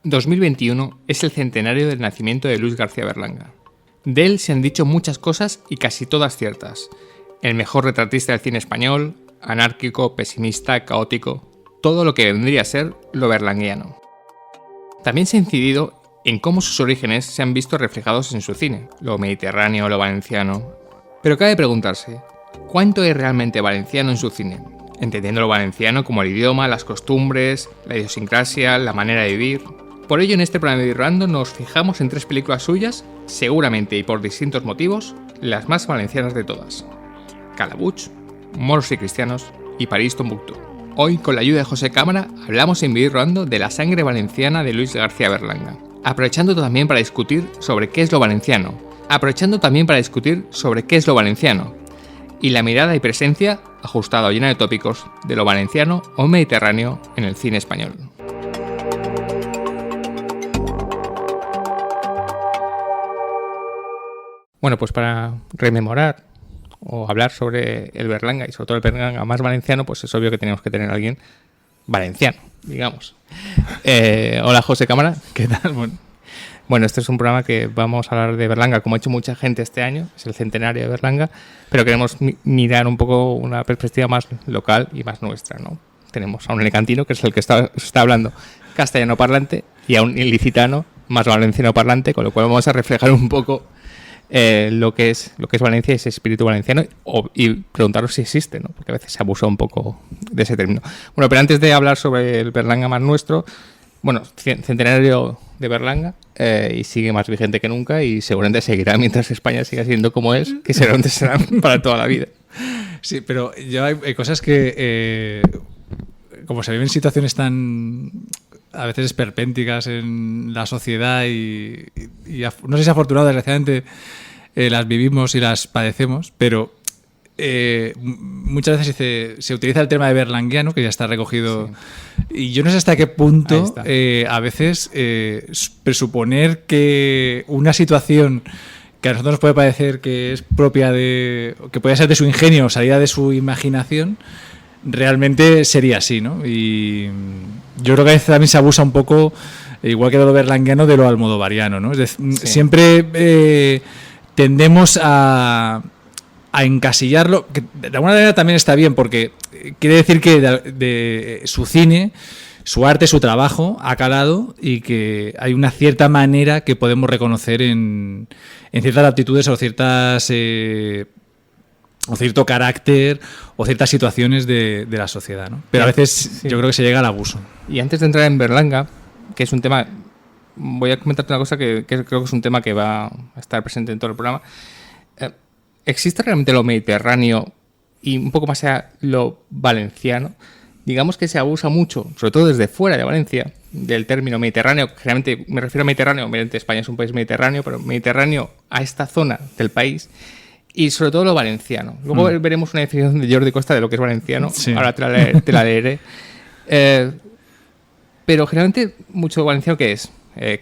2021 es el centenario del nacimiento de Luis García Berlanga. De él se han dicho muchas cosas y casi todas ciertas. El mejor retratista del cine español, anárquico, pesimista, caótico, todo lo que vendría a ser lo berlanguiano. También se ha incidido en cómo sus orígenes se han visto reflejados en su cine, lo mediterráneo, lo valenciano. Pero cabe preguntarse, ¿cuánto es realmente valenciano en su cine? Entendiendo lo valenciano como el idioma, las costumbres, la idiosincrasia, la manera de vivir. Por ello, en este programa de Irrando nos fijamos en 3 películas suyas, seguramente y por distintos motivos, las más valencianas de todas: Calabuch, Moros y Cristianos y París Tombuctú. Hoy, con la ayuda de José Cámara, hablamos en Irrando de la sangre valenciana de Luis García Berlanga, aprovechando también para discutir sobre qué es lo valenciano, y la mirada y presencia, ajustada o llena de tópicos, de lo valenciano o mediterráneo en el cine español. Bueno, pues para rememorar o hablar sobre el Berlanga y sobre todo el Berlanga más valenciano, pues es obvio que tenemos que tener a alguien valenciano, digamos. Hola, José Cámara. ¿Qué tal? Bueno, este es un programa que vamos a hablar de Berlanga, como ha hecho mucha gente este año, es el centenario de Berlanga, pero queremos mirar un poco una perspectiva más local y más nuestra, ¿no? Tenemos a un alicantino, que es el que está hablando castellano parlante, y a un ilicitano más valenciano parlante, con lo cual vamos a reflejar un poco lo que es Valencia y ese espíritu valenciano, y preguntaros si existe, ¿no? Porque a veces se abusa un poco de ese término. Bueno, pero antes de hablar sobre el Berlanga más nuestro, bueno, centenario de Berlanga, y sigue más vigente que nunca y seguramente seguirá mientras España siga siendo como es, que seguramente será para toda la vida. Sí, pero yo hay cosas que, como se viven situaciones tan a veces esperpénticas en la sociedad y no sé si afortunado, desgraciadamente las vivimos y las padecemos, pero muchas veces se utiliza el tema de berlanguiano, que ya está recogido, sí. Y yo no sé hasta qué punto a veces presuponer que una situación que a nosotros nos puede parecer que es propia de, que puede ser de su ingenio, salida de su imaginación, realmente sería así, ¿no? Y yo creo que a veces también se abusa un poco, igual que de lo berlanguiano, de lo almodovariano, ¿no? Es decir, sí. Siempre tendemos a encasillarlo, que de alguna manera también está bien, porque quiere decir que de su cine, su arte, su trabajo ha calado y que hay una cierta manera que podemos reconocer en ciertas aptitudes o ciertas o cierto carácter o ciertas situaciones de la sociedad, ¿no? Pero a veces sí, yo creo que se llega al abuso. Y antes de entrar en Berlanga, que es un tema, voy a comentarte una cosa que creo que es un tema que va a estar presente en todo el programa. ¿Existe realmente lo mediterráneo y un poco más allá lo valenciano? Digamos que se abusa mucho, sobre todo desde fuera de Valencia, del término mediterráneo. Generalmente me refiero a mediterráneo, obviamente España es un país mediterráneo, pero mediterráneo a esta zona del país y sobre todo lo valenciano. Luego veremos una definición de Jordi Costa de lo que es valenciano, sí. Ahora te la leeré. Pero generalmente mucho valenciano, ¿qué es?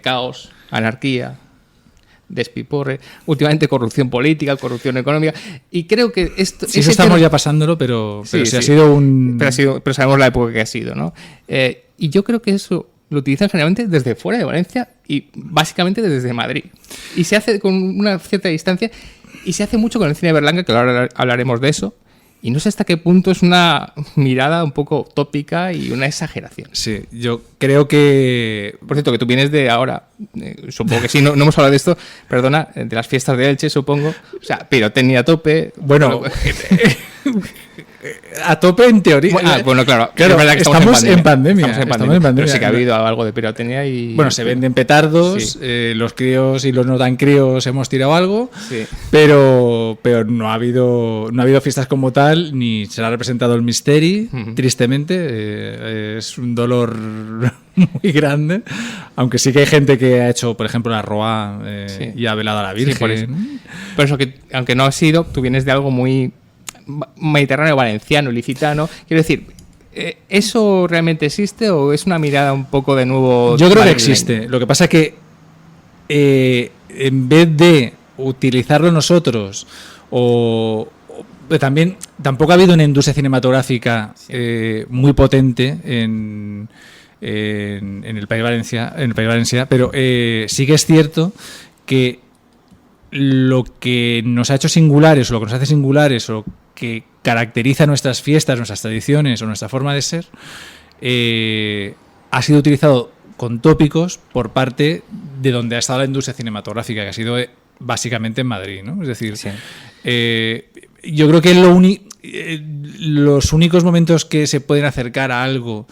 Caos, anarquía, despiporre, últimamente corrupción política, corrupción económica, y creo que esto... Sí, eso estamos ya pasándolo, pero sí, ha sido un... Pero sabemos la época que ha sido, ¿no? Y yo creo que eso lo utilizan generalmente desde fuera de Valencia y básicamente desde Madrid. Y se hace con una cierta distancia y se hace mucho con el cine de Berlanga, que ahora hablaremos de eso. Y no sé hasta qué punto es una mirada un poco tópica y una exageración. Sí, yo creo que... Por cierto, que tú vienes de ahora, supongo que sí, no hemos hablado de esto, perdona, de las fiestas de Elche, supongo. O sea, pirotecnia a tope. Bueno, a tope en teoría. Bueno, claro es verdad que estamos en pandemia. Pero sí que ha habido algo de pirotecnia y... Bueno, se venden petardos, sí. Los críos y los no tan críos hemos tirado algo, sí. pero no ha habido fiestas como tal, ni se ha representado el misteri, tristemente. Es un dolor muy grande, aunque sí que hay gente que ha hecho, por ejemplo, la Roa sí. Y ha velado a la Virgen. Sí, por eso que, aunque no ha sido, tú vienes de algo muy mediterráneo, valenciano, ilicitano. Quiero decir, ¿eso realmente existe o es una mirada un poco de nuevo? Yo creo que existe. Lo que pasa es que en vez de utilizarlo nosotros también tampoco ha habido una industria cinematográfica muy potente en en el País Valencià, pero sí que es cierto que lo que nos ha hecho singulares, o lo que nos hace singulares, o que caracteriza nuestras fiestas, nuestras tradiciones o nuestra forma de ser, ha sido utilizado con tópicos por parte de donde ha estado la industria cinematográfica, que ha sido básicamente en Madrid, ¿no? Es decir, Sí. Yo creo que los únicos momentos que se pueden acercar a algo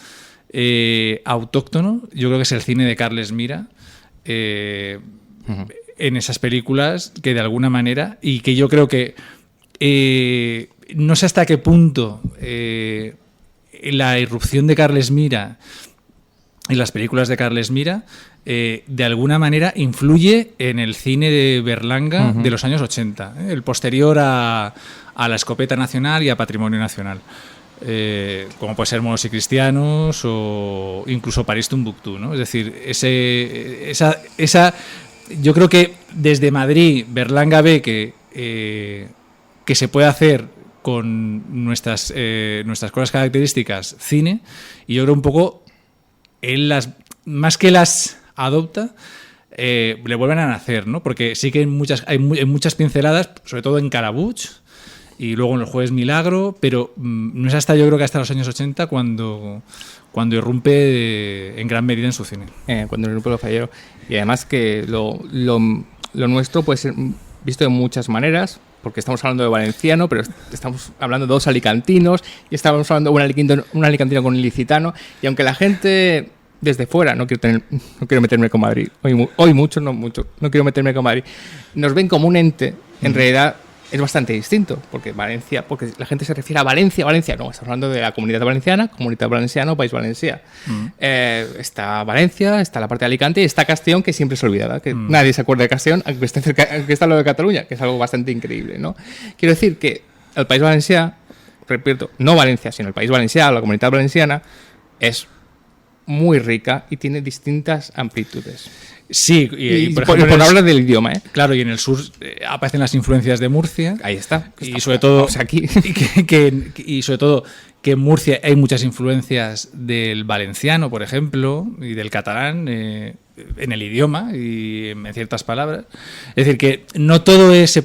autóctono, yo creo que es el cine de Carles Mira, en esas películas que de alguna manera, y que yo creo que no sé hasta qué punto la irrupción de Carles Mira en las películas de Carles Mira de alguna manera influye en el cine de Berlanga de los años 80, el posterior a La Escopeta Nacional y a Patrimonio Nacional, como puede ser Moros y Cristianos o incluso París Tombuctú, ¿no? Es decir, yo creo que desde Madrid Berlanga ve que se puede hacer con nuestras cosas características cine, y yo creo un poco él más que las adopta, le vuelven a nacer, ¿no? Porque sí que hay muchas pinceladas, sobre todo en Carabuch y luego en Los Jueves Milagro, pero no es hasta, yo creo que hasta los años 80 cuando irrumpe en gran medida en su cine. Cuando irrumpe Lo Fallero. Y además que lo nuestro puede ser visto de muchas maneras, porque estamos hablando de valenciano, pero estamos hablando de dos alicantinos, y estamos hablando de un alicantino con un ilicitano, y aunque la gente desde fuera, no quiero meterme con Madrid, hoy mucho, no quiero meterme con Madrid, nos ven como un ente, en realidad es bastante distinto, porque la gente se refiere a Valencia, no, estamos hablando de la Comunidad Valenciana, Comunitat Valenciana, País Valencià. Está Valencia, está la parte de Alicante, y está Castellón, que siempre es olvidada, que nadie se acuerda de Castellón, aunque está lo de Cataluña, que es algo bastante increíble, ¿no? Quiero decir que el País Valencià, repito, no Valencia, sino el País Valencià, la Comunidad Valenciana, es muy rica y tiene distintas amplitudes. Sí, y por hablar del idioma, ¿eh? Claro, y en el sur aparecen las influencias de Murcia. Ahí está. Y sobre todo, aquí. y sobre todo que en Murcia hay muchas influencias del valenciano, por ejemplo, y del catalán en el idioma y en ciertas palabras. Es decir, que no todo se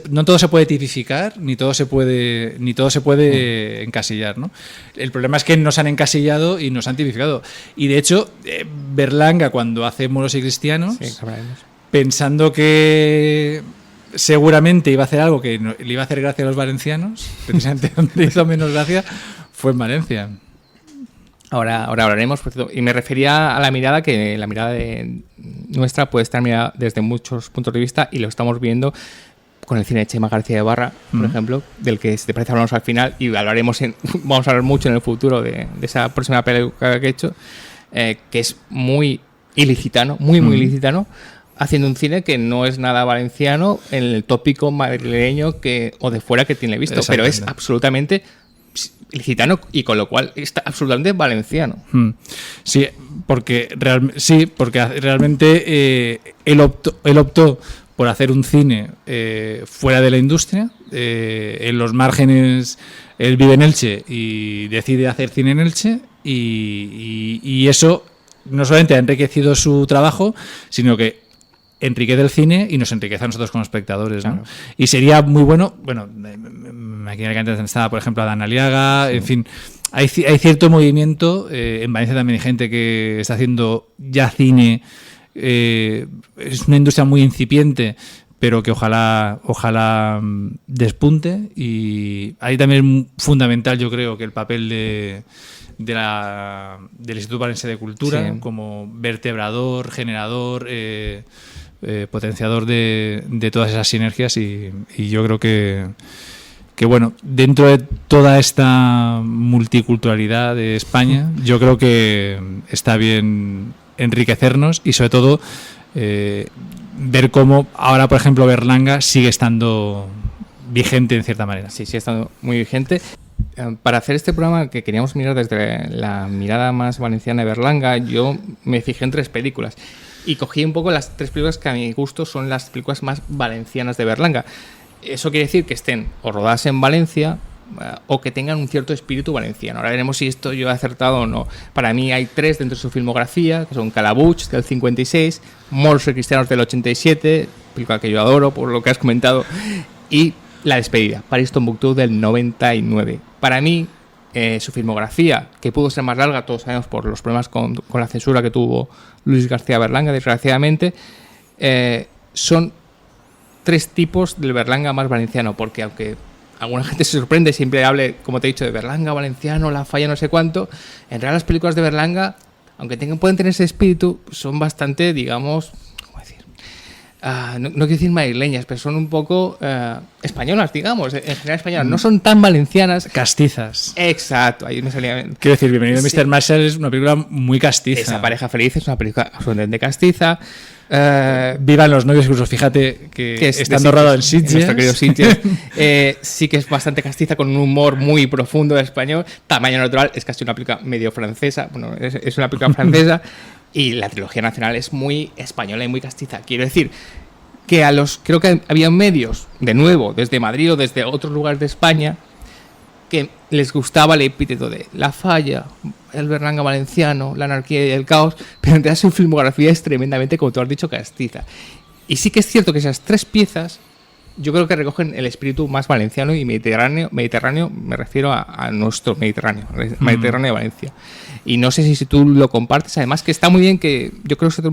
puede tipificar, ni todo se puede encasillar, ¿no? El problema es que nos han encasillado y nos han tipificado. Y de hecho, Berlanga, cuando hace Moros y Cristianos, sí, pensando que seguramente iba a hacer algo que le iba a hacer gracia a los valencianos, precisamente donde le hizo menos gracia fue en Valencia. Ahora hablaremos, por cierto, y me refería a la mirada, que la mirada nuestra puede estar mirada desde muchos puntos de vista, y lo estamos viendo con el cine de Chema García de Barra, por ejemplo, del que, si te parece, hablamos al final, y vamos a hablar mucho en el futuro de esa próxima película que he hecho, que es muy ilicitano, muy ilicitano, haciendo un cine que no es nada valenciano en el tópico madrileño o de fuera que tiene visto, pero es absolutamente ilicitano, y con lo cual está absolutamente valenciano. Sí, porque realmente él optó por hacer un cine fuera de la industria, en los márgenes. Él vive en Elche y decide hacer cine en Elche, y eso no solamente ha enriquecido su trabajo, sino que enriquece el cine y nos enriquece a nosotros como espectadores, ¿no? Claro. Y sería muy bueno, aquí en Alicante estaba, por ejemplo, Adán Aliaga, sí. En fin, hay cierto movimiento, en Valencia también hay gente que está haciendo ya cine, es una industria muy incipiente, pero que ojalá despunte, y ahí también es fundamental, yo creo, que el papel del Instituto Valencià de Cultura, sí, como vertebrador, generador, potenciador de todas esas sinergias, y yo creo que bueno, dentro de toda esta multiculturalidad de España, yo creo que está bien enriquecernos, y sobre todo ver cómo ahora, por ejemplo, Berlanga sigue estando vigente en cierta manera. Sí, sigue estando muy vigente. Para hacer este programa, que queríamos mirar desde la mirada más valenciana de Berlanga, yo me fijé en 3 películas y cogí un poco las 3 películas que a mi gusto son las películas más valencianas de Berlanga. Eso quiere decir que estén o rodadas en Valencia, o que tengan un cierto espíritu valenciano. Ahora veremos si esto yo he acertado o no. Para mí hay 3 dentro de su filmografía, que son Calabuig, del 56, Moros y Cristianos, del 87, película que yo adoro, por lo que has comentado, y La despedida, París Tombuctú, del 99. Para mí, su filmografía, que pudo ser más larga, todos sabemos por los problemas con la censura que tuvo Luis García Berlanga, desgraciadamente, son 3 tipos del Berlanga más valenciano, porque aunque alguna gente se sorprende, siempre hable, como te he dicho, de Berlanga valenciano, La Falla, no sé cuánto, en realidad las películas de Berlanga, aunque pueden tener ese espíritu, son bastante, digamos, ¿cómo decir? No quiero decir madrileñas, pero son un poco españolas, digamos, en general españolas. No son tan valencianas. Castizas. Exacto, ahí me salía. Quiero decir, Bienvenido Mr. Marshall es una película muy castiza. Esa pareja feliz es una película absolutamente castiza. Vivan los novios, incluso fíjate que estando rodado en Sitges. Nuestro querido Sitges. Sí que es bastante castiza, con un humor muy profundo de español. Tamaño Natural es casi una película medio francesa. Bueno, es una película francesa. Y la trilogía nacional es muy española y muy castiza. Quiero decir que creo que había medios, de nuevo, desde Madrid o desde otros lugares de España, que les gustaba el epíteto de La Falla, el Berlanga valenciano, la anarquía y el caos, pero en realidad su filmografía es tremendamente, como tú has dicho, castiza. Y sí que es cierto que esas 3 piezas yo creo que recogen el espíritu más valenciano y mediterráneo, me refiero a nuestro Mediterráneo, Mediterráneo de Valencia. Y no sé si tú lo compartes, además que está muy bien, que yo creo que son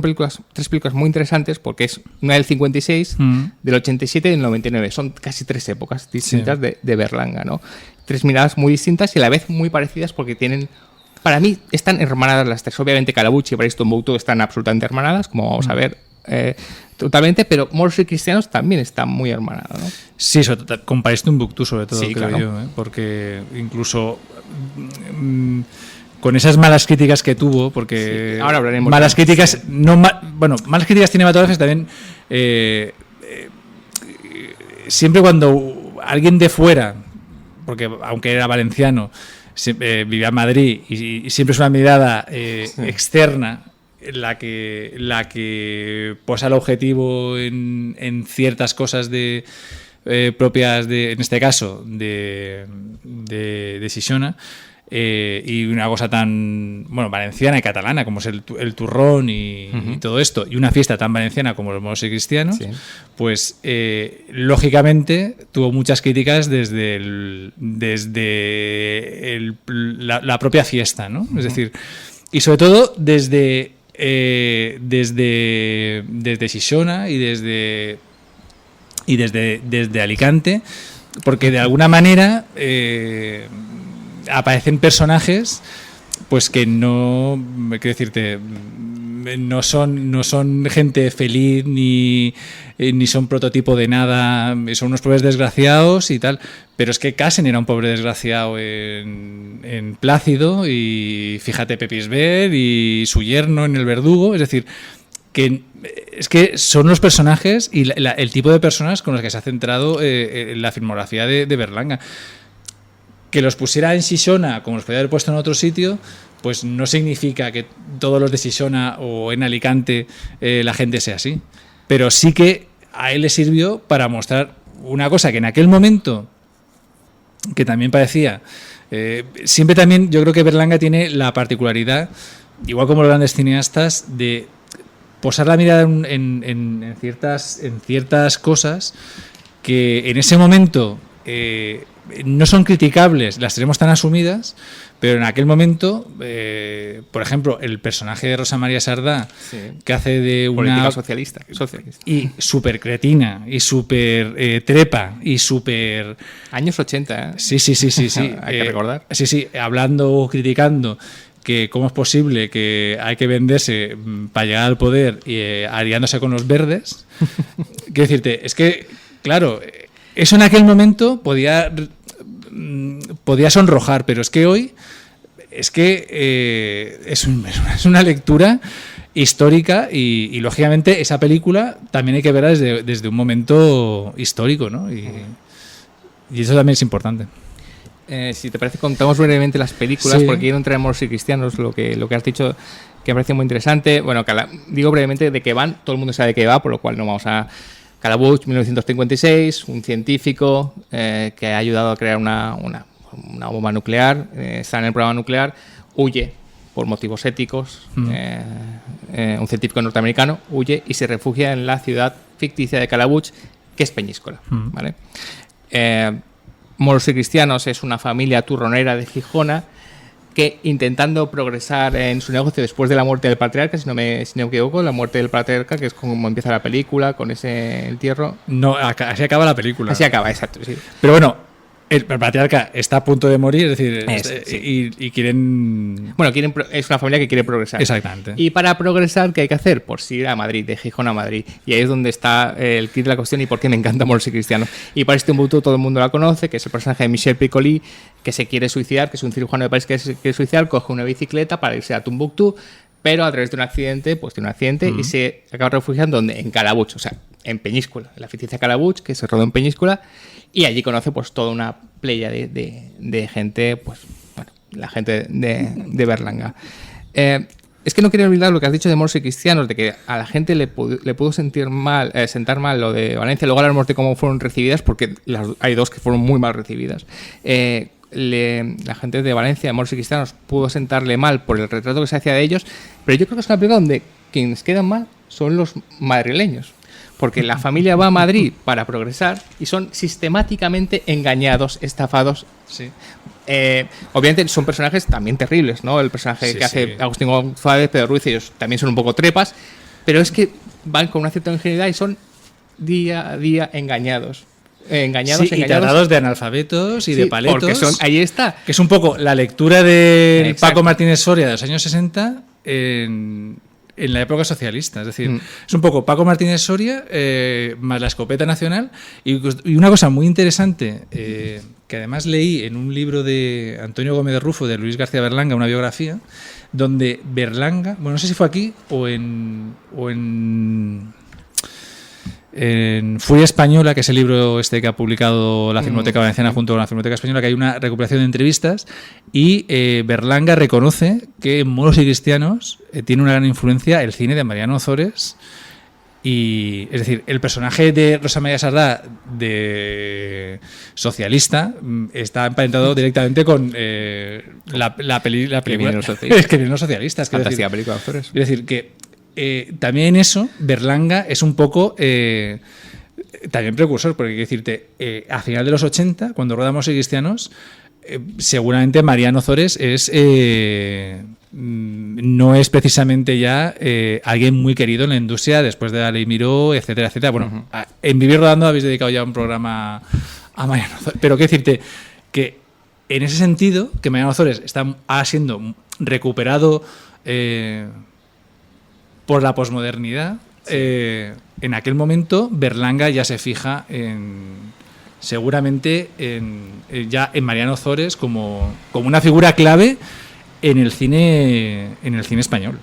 3 películas muy interesantes, porque es una del 56, del 87 y del 99, son casi 3 épocas distintas de Berlanga, ¿no? 3 miradas muy distintas y a la vez muy parecidas, porque tienen, para mí, están hermanadas las 3. Obviamente Calabuig y París Tombuctú están absolutamente hermanadas, como vamos a ver totalmente, pero Moros y Cristianos también están muy hermanados, ¿no? Sí, con París Tombuctú sobre todo, sí, creo claro. yo, porque incluso con esas malas críticas que tuvo, porque sí, ahora hablaremos malas críticas, malas críticas cinematográficas también, siempre cuando alguien de fuera, porque aunque era valenciano, vivía en Madrid y siempre es una mirada externa la que posa el objetivo en ciertas cosas propias de, en este caso, de Xixona, y una cosa tan valenciana y catalana como es el turrón y todo esto, y una fiesta tan valenciana como los Moros y Cristianos, sí. Pues lógicamente tuvo muchas críticas desde la propia fiesta, ¿no? Es decir, y sobre todo desde Xixona y desde Alicante, porque de alguna manera aparecen personajes pues que no, quiero decirte, no son gente feliz ni son prototipo de nada, son unos pobres desgraciados y tal, pero es que Casen era un pobre desgraciado en Plácido, y fíjate Pepisbel y su yerno en El Verdugo, es decir, que es que son los personajes y el tipo de personas con los que se ha centrado la filmografía de Berlanga. Que los pusiera en Xixona como los podía haber puesto en otro sitio, pues no significa que todos los de Xixona o en Alicante la gente sea así. Pero sí que a él le sirvió para mostrar una cosa que en aquel momento, que también parecía... siempre también yo creo que Berlanga tiene la particularidad, igual como los grandes cineastas, de posar la mirada en ciertas cosas que en ese momento... no son criticables, las tenemos tan asumidas, pero en aquel momento, por ejemplo, el personaje de Rosa María Sardá, sí, que hace de una política socialista y súper cretina y súper trepa y súper años 80, ¿eh? Sí. Hay que recordar. Sí, hablando o criticando que cómo es posible que hay que venderse para llegar al poder y aliándose con los verdes. Quiero decirte, es que, claro, eso en aquel momento podía sonrojar, pero es que hoy es una lectura histórica y lógicamente esa película también hay que verla desde un momento histórico, ¿no? Y eso también es importante. Si te parece, contamos brevemente las películas, sí, porque quiero entrar en Moros y Cristianos, lo que has dicho, que me parece muy interesante. Bueno, digo brevemente de qué van, todo el mundo sabe de qué va, por lo cual no vamos a Calabuig, 1956, un científico que ha ayudado a crear una bomba nuclear, está en el programa nuclear, huye por motivos éticos, un científico norteamericano huye y se refugia en la ciudad ficticia de Calabuig, que es Peñíscola, ¿vale? Moros y Cristianos es una familia turronera de Gijona que, intentando progresar en su negocio después de la muerte del patriarca, si no me equivoco, la muerte del patriarca, que es como empieza la película, con ese entierro. No, así acaba la película. Así acaba, exacto, sí. Pero bueno, el patriarca está a punto de morir, es decir, y quieren... Bueno, es una familia que quiere progresar. Exactamente. Y para progresar, ¿qué hay que hacer? Pues ir a Madrid, de Gijón a Madrid. Y ahí es donde está el kit de la cuestión y por qué me encanta Moros y Cristianos. Y para este Timbuktu todo el mundo la conoce, que es el personaje de Michel Piccoli, que se quiere suicidar, que es un cirujano de París que se quiere suicidar, coge una bicicleta para irse a Timbuktu, pero a través de un accidente, y se acaba refugiando ¿dónde? En Calabuig, o sea, en Peñíscola, en la ficticia Calabuig, que se rodó en Peñíscola, y allí conoce pues toda una playa de gente, pues bueno, la gente de Berlanga. Es que no quería olvidar lo que has dicho de Moros y Cristianos, de que a la gente le pudo sentar mal lo de Valencia. Luego hablaremos de cómo fueron recibidas, porque hay dos que fueron muy mal recibidas. La gente de Valencia, de Moros y Cristianos, pudo sentarle mal por el retrato que se hacía de ellos, pero yo creo que es una película donde quienes quedan mal son los madrileños, porque la familia va a Madrid para progresar y son sistemáticamente engañados, estafados. Sí. Obviamente son personajes también terribles, ¿no? El personaje que hace Agustín González, Pedro Ruiz, ellos también son un poco trepas, pero es que van con una cierta ingenuidad y son día a día engañados. Engañados. Y tratados de analfabetos y de paletos. Porque ahí está. Que es un poco la lectura de Paco Martínez Soria de los años 60 en la época socialista. Es decir, es un poco Paco Martínez Soria más la escopeta nacional. Y una cosa muy interesante, que además leí en un libro de Antonio Gómez de Rufo, de Luis García Berlanga, una biografía, donde Berlanga, bueno, no sé si fue aquí o en Furia Española, que es el libro que ha publicado la Filmoteca Valenciana junto con la Filmoteca Española, que hay una recopilación de entrevistas, y Berlanga reconoce que en Moros y Cristianos tiene una gran influencia el cine de Mariano Ozores. Y, es decir, el personaje de Rosa María Sardá, de socialista, está emparentado directamente con la película. Que vienen los socialistas. Fantástica película de Ozores. Es decir, que también en eso Berlanga es un poco también precursor, porque hay que decirte, a final de los 80, cuando rodamos Cristianos, seguramente Mariano Ozores no es precisamente ya alguien muy querido en la industria después de Ale y Miró, etcétera, etcétera. Bueno, en Vivir Rodando habéis dedicado ya un programa a Mariano Ozores, pero quiero decirte que en ese sentido, que Mariano Ozores ha siendo recuperado por la posmodernidad, en aquel momento Berlanga ya se fija seguramente ya en Mariano Ozores como una figura clave en el cine español.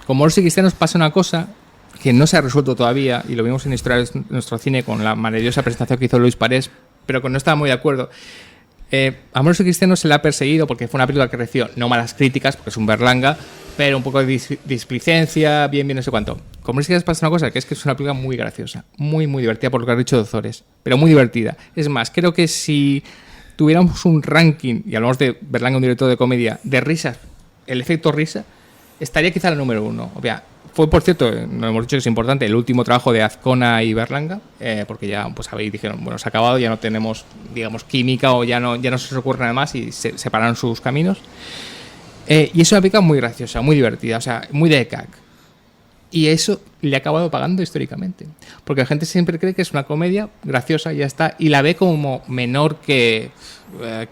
Con Moros y Cristianos pasa una cosa que no se ha resuelto todavía, y lo vimos en Historia de nuestro cine con la maravillosa presentación que hizo Luis Parés, pero que no estaba muy de acuerdo. A Moros y Cristianos se le ha perseguido porque fue una película que recibió no malas críticas, porque es un Berlanga, pero un poco de displicencia, bien, no sé cuánto. Con Moros y Cristianos pasa una cosa, que es una película muy graciosa, muy, muy divertida, por lo que has dicho de Ozores, pero muy divertida. Es más, creo que si tuviéramos un ranking, y hablamos de Berlanga, un director de comedia, de risas, el efecto risa, estaría quizá la número 1. O sea, fue, por cierto, no hemos dicho que es importante, el último trabajo de Azcona y Berlanga, porque ya, pues habéis dijeron, bueno, se ha acabado, ya no tenemos, digamos, química, o ya no se os ocurre nada más, y se separaron sus caminos. Y es una película muy graciosa, muy divertida, o sea, muy de ECAC. Y eso le ha acabado pagando históricamente. Porque la gente siempre cree que es una comedia graciosa y ya está, y la ve como menor que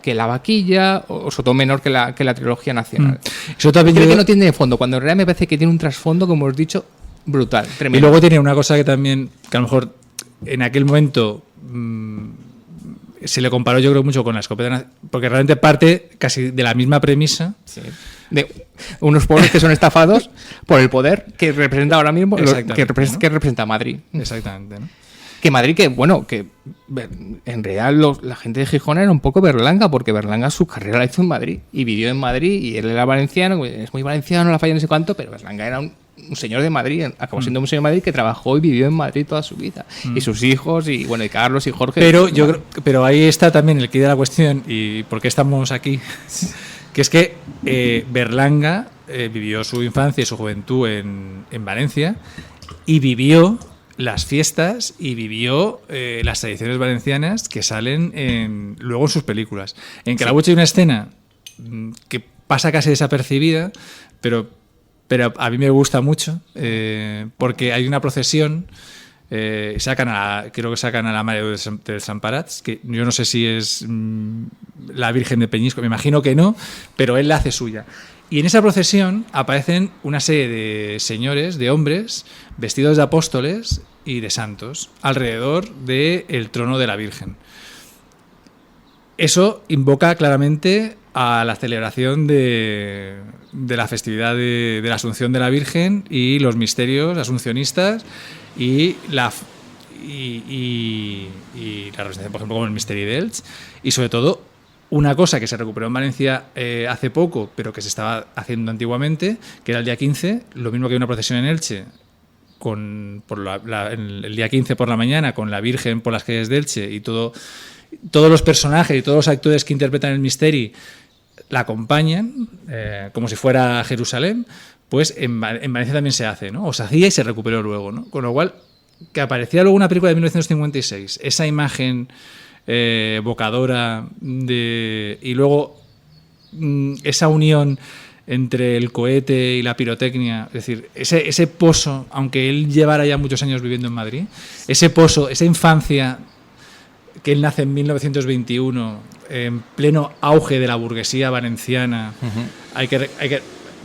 La Vaquilla, o sobre todo menor que la trilogía nacional. Eso también creo que no tiene fondo, cuando en realidad me parece que tiene un trasfondo, como hemos dicho, brutal, tremendo. Y luego tiene una cosa que también, que a lo mejor en aquel momento se le comparó, yo creo, mucho con La Escopeta, porque realmente parte casi de la misma premisa. Sí. De unos pobres que son estafados por el poder que representa ahora mismo, que representa Madrid. Exactamente, ¿no? Que Madrid, que en realidad la gente de Gijón era un poco Berlanga, porque Berlanga su carrera la hizo en Madrid y vivió en Madrid, y él era valenciano, es muy valenciano, la falla no sé cuánto, pero Berlanga era un señor de Madrid, acabó siendo un señor de Madrid que trabajó y vivió en Madrid toda su vida. Y sus hijos, y bueno, y Carlos y Jorge. Pero ahí está también el quid de la cuestión y por qué estamos aquí. Que es que Berlanga vivió su infancia y su juventud en Valencia y vivió las fiestas y vivió las tradiciones valencianas que salen luego en sus películas. En Calabuch hay una escena que pasa casi desapercibida, pero a mí me gusta mucho porque hay una procesión. Creo que sacan a la Madre de Desamparats, que yo no sé si es la Virgen de Peñíscola, me imagino que no, pero él la hace suya. Y en esa procesión aparecen una serie de señores, de hombres, vestidos de apóstoles y de santos, alrededor del trono de la Virgen. Eso invoca claramente a la celebración de la festividad de la Asunción de la Virgen y los misterios asuncionistas y la representación, por ejemplo, como el Misteri d'Elx, y sobre todo una cosa que se recuperó en Valencia hace poco, pero que se estaba haciendo antiguamente, que era el día 15, lo mismo que una procesión en Elche, el día 15 por la mañana, con la Virgen por las calles de Elche y todos los personajes y todos los actores que interpretan el Misteri la acompañan, como si fuera Jerusalén. Pues en Valencia también se hace, ¿no? O se hacía y se recuperó luego, ¿no? Con lo cual, que apareciera luego una película de 1956, esa imagen evocadora y luego esa unión entre el cohete y la pirotecnia, es decir, ese pozo, aunque él llevara ya muchos años viviendo en Madrid, ese pozo, esa infancia que él nace en 1921, en pleno auge de la burguesía valenciana,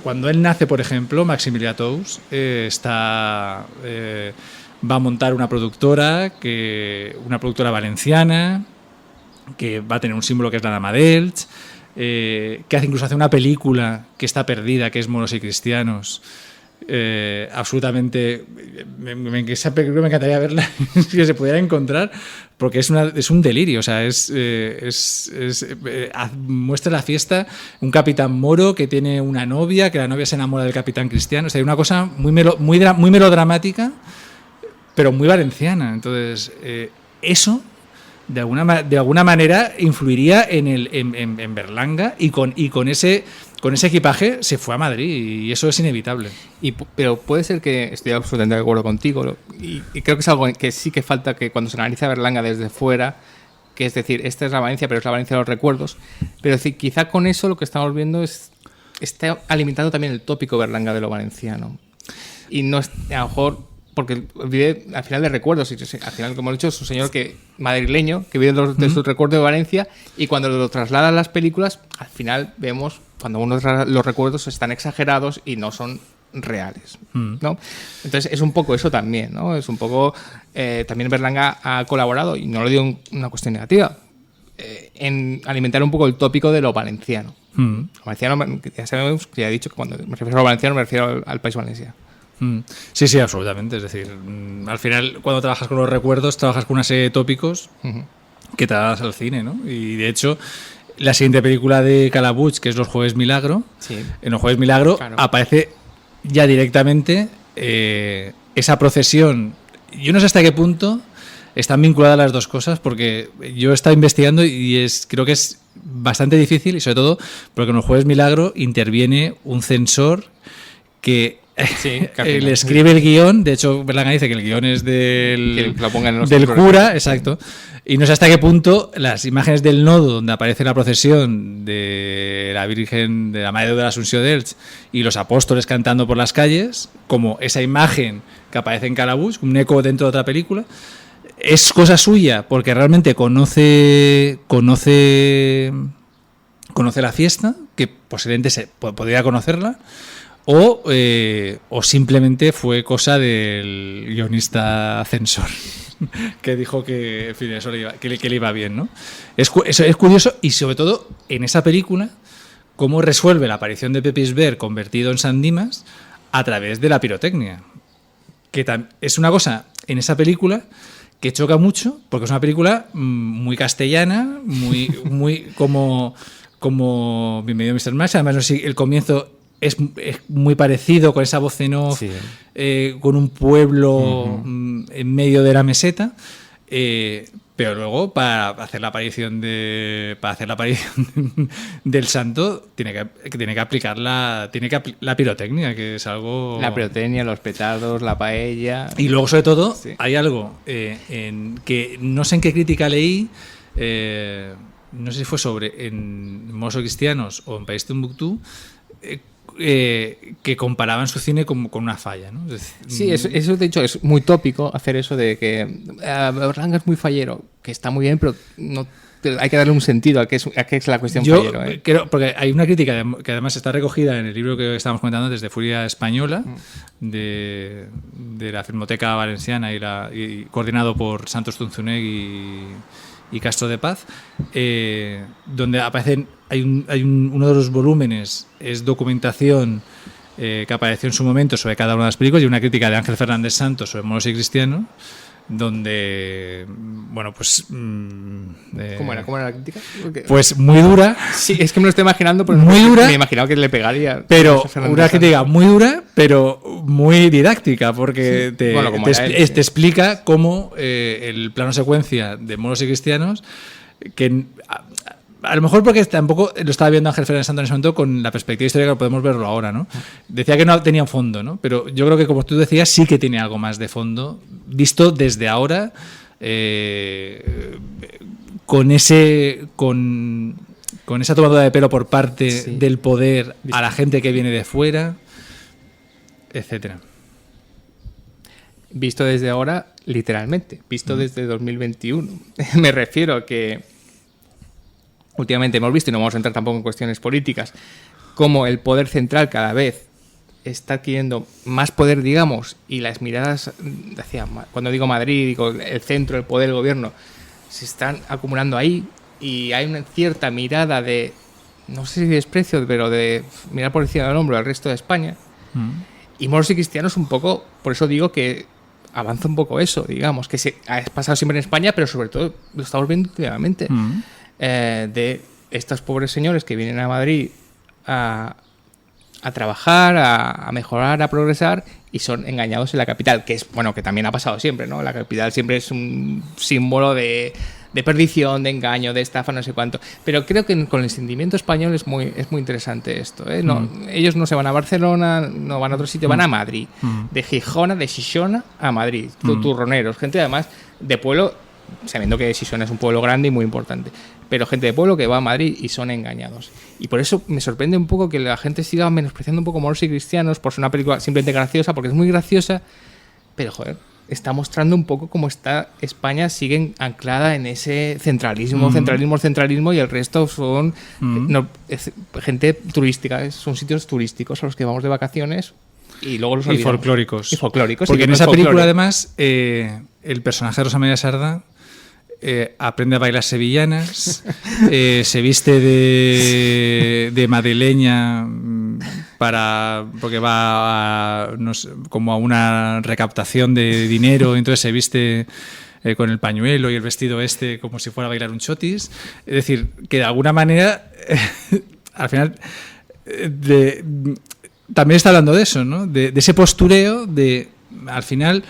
cuando él nace, por ejemplo, Maximilià Tous va a montar una productora valenciana, que va a tener un símbolo que es la Dama d'Elx, que incluso hace una película que está perdida, que es Moros y Cristianos. Absolutamente, esa película me encantaría verla, que se pudiera encontrar, porque es un delirio. O sea, muestra la fiesta un capitán moro que tiene una novia, que la novia se enamora del capitán cristiano. O sea, hay una cosa muy melodramática, pero muy valenciana. Entonces, eso de alguna manera influiría en Berlanga, y con ese equipaje se fue a Madrid, y eso es inevitable. Pero puede ser que estoy absolutamente de acuerdo contigo, y creo que es algo que sí que falta, que cuando se analiza Berlanga desde fuera, que es decir, esta es la Valencia, pero es la Valencia de los recuerdos, pero es decir, quizá con eso lo que estamos viendo está alimentando también el tópico Berlanga de lo valenciano, y no es, a lo mejor, porque vive al final de recuerdos, y al final, como he dicho, es un señor madrileño que vive de sus recuerdos de Valencia, y cuando lo traslada a las películas, al final vemos cuando los recuerdos están exagerados y no son reales, ¿no? Entonces es un poco eso también, ¿no? Es un poco también Berlanga ha colaborado, y no lo digo en una cuestión negativa, en alimentar un poco el tópico de lo valenciano. Lo valenciano, ya sabemos, que ya he dicho que cuando me refiero a lo valenciano me refiero al País Valencià. Sí, absolutamente. Es decir, al final, cuando trabajas con los recuerdos, trabajas con una serie de tópicos que te das al cine, ¿no? Y de hecho, la siguiente película de Calabuch, que es Los Jueves Milagro, en Los Jueves Milagro aparece ya directamente esa procesión. Yo no sé hasta qué punto están vinculadas las dos cosas, porque yo he estado investigando y creo que es bastante difícil, y sobre todo porque en Los Jueves Milagro interviene un censor que le escribe el guión. De hecho, Berlanga dice que el guión es del cura, exacto. Y no sé hasta qué punto las imágenes del nodo, donde aparece la procesión de la Virgen, de la Madre de la Asunción d'Elx, y los apóstoles cantando por las calles, como esa imagen que aparece en Calabuch, un eco dentro de otra película, es cosa suya, porque realmente conoce la fiesta, que posiblemente podría conocerla, o simplemente fue cosa del guionista censor, que dijo que, en fin, eso que le iba bien, ¿no? Es curioso, y sobre todo en esa película, cómo resuelve la aparición de Pepe Isbert convertido en San Dimas a través de la pirotecnia, que es una cosa en esa película que choca mucho, porque es una película muy castellana, muy como Bienvenido Mr. Max. Además, no sé, el comienzo es muy parecido con esa voz en off, Sí. con un pueblo en medio de la meseta, pero luego para hacer la aparición del santo tiene que aplicar la pirotecnia, que es algo... La pirotecnia, los petardos, la paella... Y luego, sobre todo, Sí. hay algo que no sé en qué crítica leí, no sé si fue en Moros o Cristianos o en País Timbuktu, que comparaban su cine con una falla, ¿no? Sí, eso de hecho es muy tópico hacer eso de que Berlanga es muy fallero, que está muy bien, pero no hay que darle un sentido a qué es la cuestión Yo fallero. creo, porque hay una crítica que además está recogida en el libro que estábamos comentando antes de Furia Española, de la Filmoteca Valenciana y coordinado por Santos Tunzuneg y Castro de Paz, donde aparecen, uno de los volúmenes es documentación que apareció en su momento sobre cada una de las películas, y una crítica de Ángel Fernández Santos sobre Moros y Cristianos, donde, bueno, pues... ¿Cómo era la crítica? Porque... Pues muy dura. Sí, es que me lo estoy imaginando, pero muy dura, me he imaginado que le pegaría. Pero una crítica muy dura, pero muy didáctica, porque sí. Bueno, te explica cómo el plano secuencia de Moros y Cristianos, que a lo mejor porque tampoco lo estaba viendo Ángel Fernández Santos en ese momento con la perspectiva histórica que podemos verlo ahora, ¿no? Decía que no tenía fondo, ¿no? Pero yo creo que, como tú decías, sí que tiene algo más de fondo, visto desde ahora, con esa tomadura de pelo por parte del poder a la gente que viene de fuera, etcétera. Visto desde ahora, literalmente, visto desde 2021. Me refiero a que últimamente hemos visto, y no vamos a entrar tampoco en cuestiones políticas, cómo el poder central cada vez está adquiriendo más poder, digamos, y las miradas hacia, cuando digo Madrid, digo el centro, el poder, el gobierno, se están acumulando ahí, y hay una cierta mirada de, no sé si desprecio, pero de mirar por encima del hombro al resto de España. Y Moros y Cristianos un poco, por eso digo que avanza un poco eso, digamos, que se ha pasado siempre en España, pero sobre todo lo estamos viendo últimamente. De estos pobres señores que vienen a Madrid a trabajar, a mejorar, a progresar, y son engañados en la capital, que es, bueno, que también ha pasado siempre, ¿no? La capital siempre es un símbolo de perdición, de engaño, de estafa, no sé cuánto. Pero creo que con el sentimiento español es muy interesante esto, ¿eh? No, ellos no se van a Barcelona, no van a otro sitio, van a Madrid. De Gijona, de Xixona a Madrid. Turroneros, gente además de pueblo, sabiendo que Xixona es un pueblo grande y muy importante, pero gente de pueblo que va a Madrid y son engañados. Y por eso me sorprende un poco que la gente siga menospreciando un poco Moros y Cristianos por ser una película simplemente graciosa, porque es muy graciosa, pero joder, está mostrando un poco cómo está España, sigue anclada en ese centralismo, centralismo, y el resto son gente turística, son sitios turísticos a los que vamos de vacaciones y luego los olvidamos. Folclóricos. Y folclóricos. Porque en esa película, además, el personaje de Rosa María Sardá aprende a bailar sevillanas, se viste de madrileña porque va no sé, como a una recaptación de dinero, entonces se viste con el pañuelo y el vestido como si fuera a bailar un chotis. Es decir, que de alguna manera al final también está hablando de eso, ¿no? De ese postureo al final,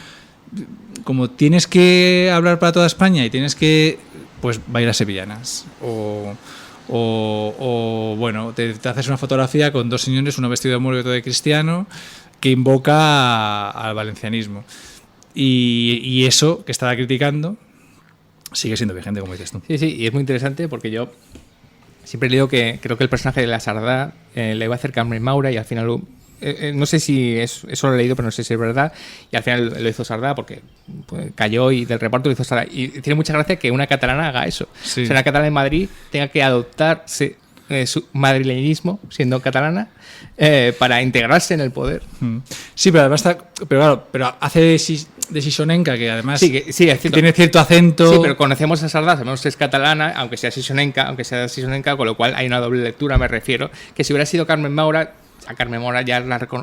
como tienes que hablar para toda España y tienes que, pues, bailar sevillanas o bueno, te haces una fotografía con dos señores, uno vestido de moro y otro de cristiano, que invoca al valencianismo, y eso que estaba criticando sigue siendo vigente, como dices tú. Sí, y es muy interesante porque yo siempre digo que creo que el personaje de la Sardá le va a hacer Carmen Maura, y al final no sé si eso lo he leído, pero no sé si es verdad, y al final lo hizo Sardá porque pues, cayó, y del reparto lo hizo Sardá, y tiene mucha gracia que una catalana haga eso. Sí. O sea, una catalana en Madrid tenga que adoptarse su madrileñismo siendo catalana para integrarse en el poder. Sí, pero además pero hace de Xixonenca, que además tiene cierto acento. Sí, pero conocemos a Sardá, sabemos que es catalana, aunque sea Xixonenca, con lo cual hay una doble lectura, me refiero, que si hubiera sido Carmen Maura, a Carmen Mora ya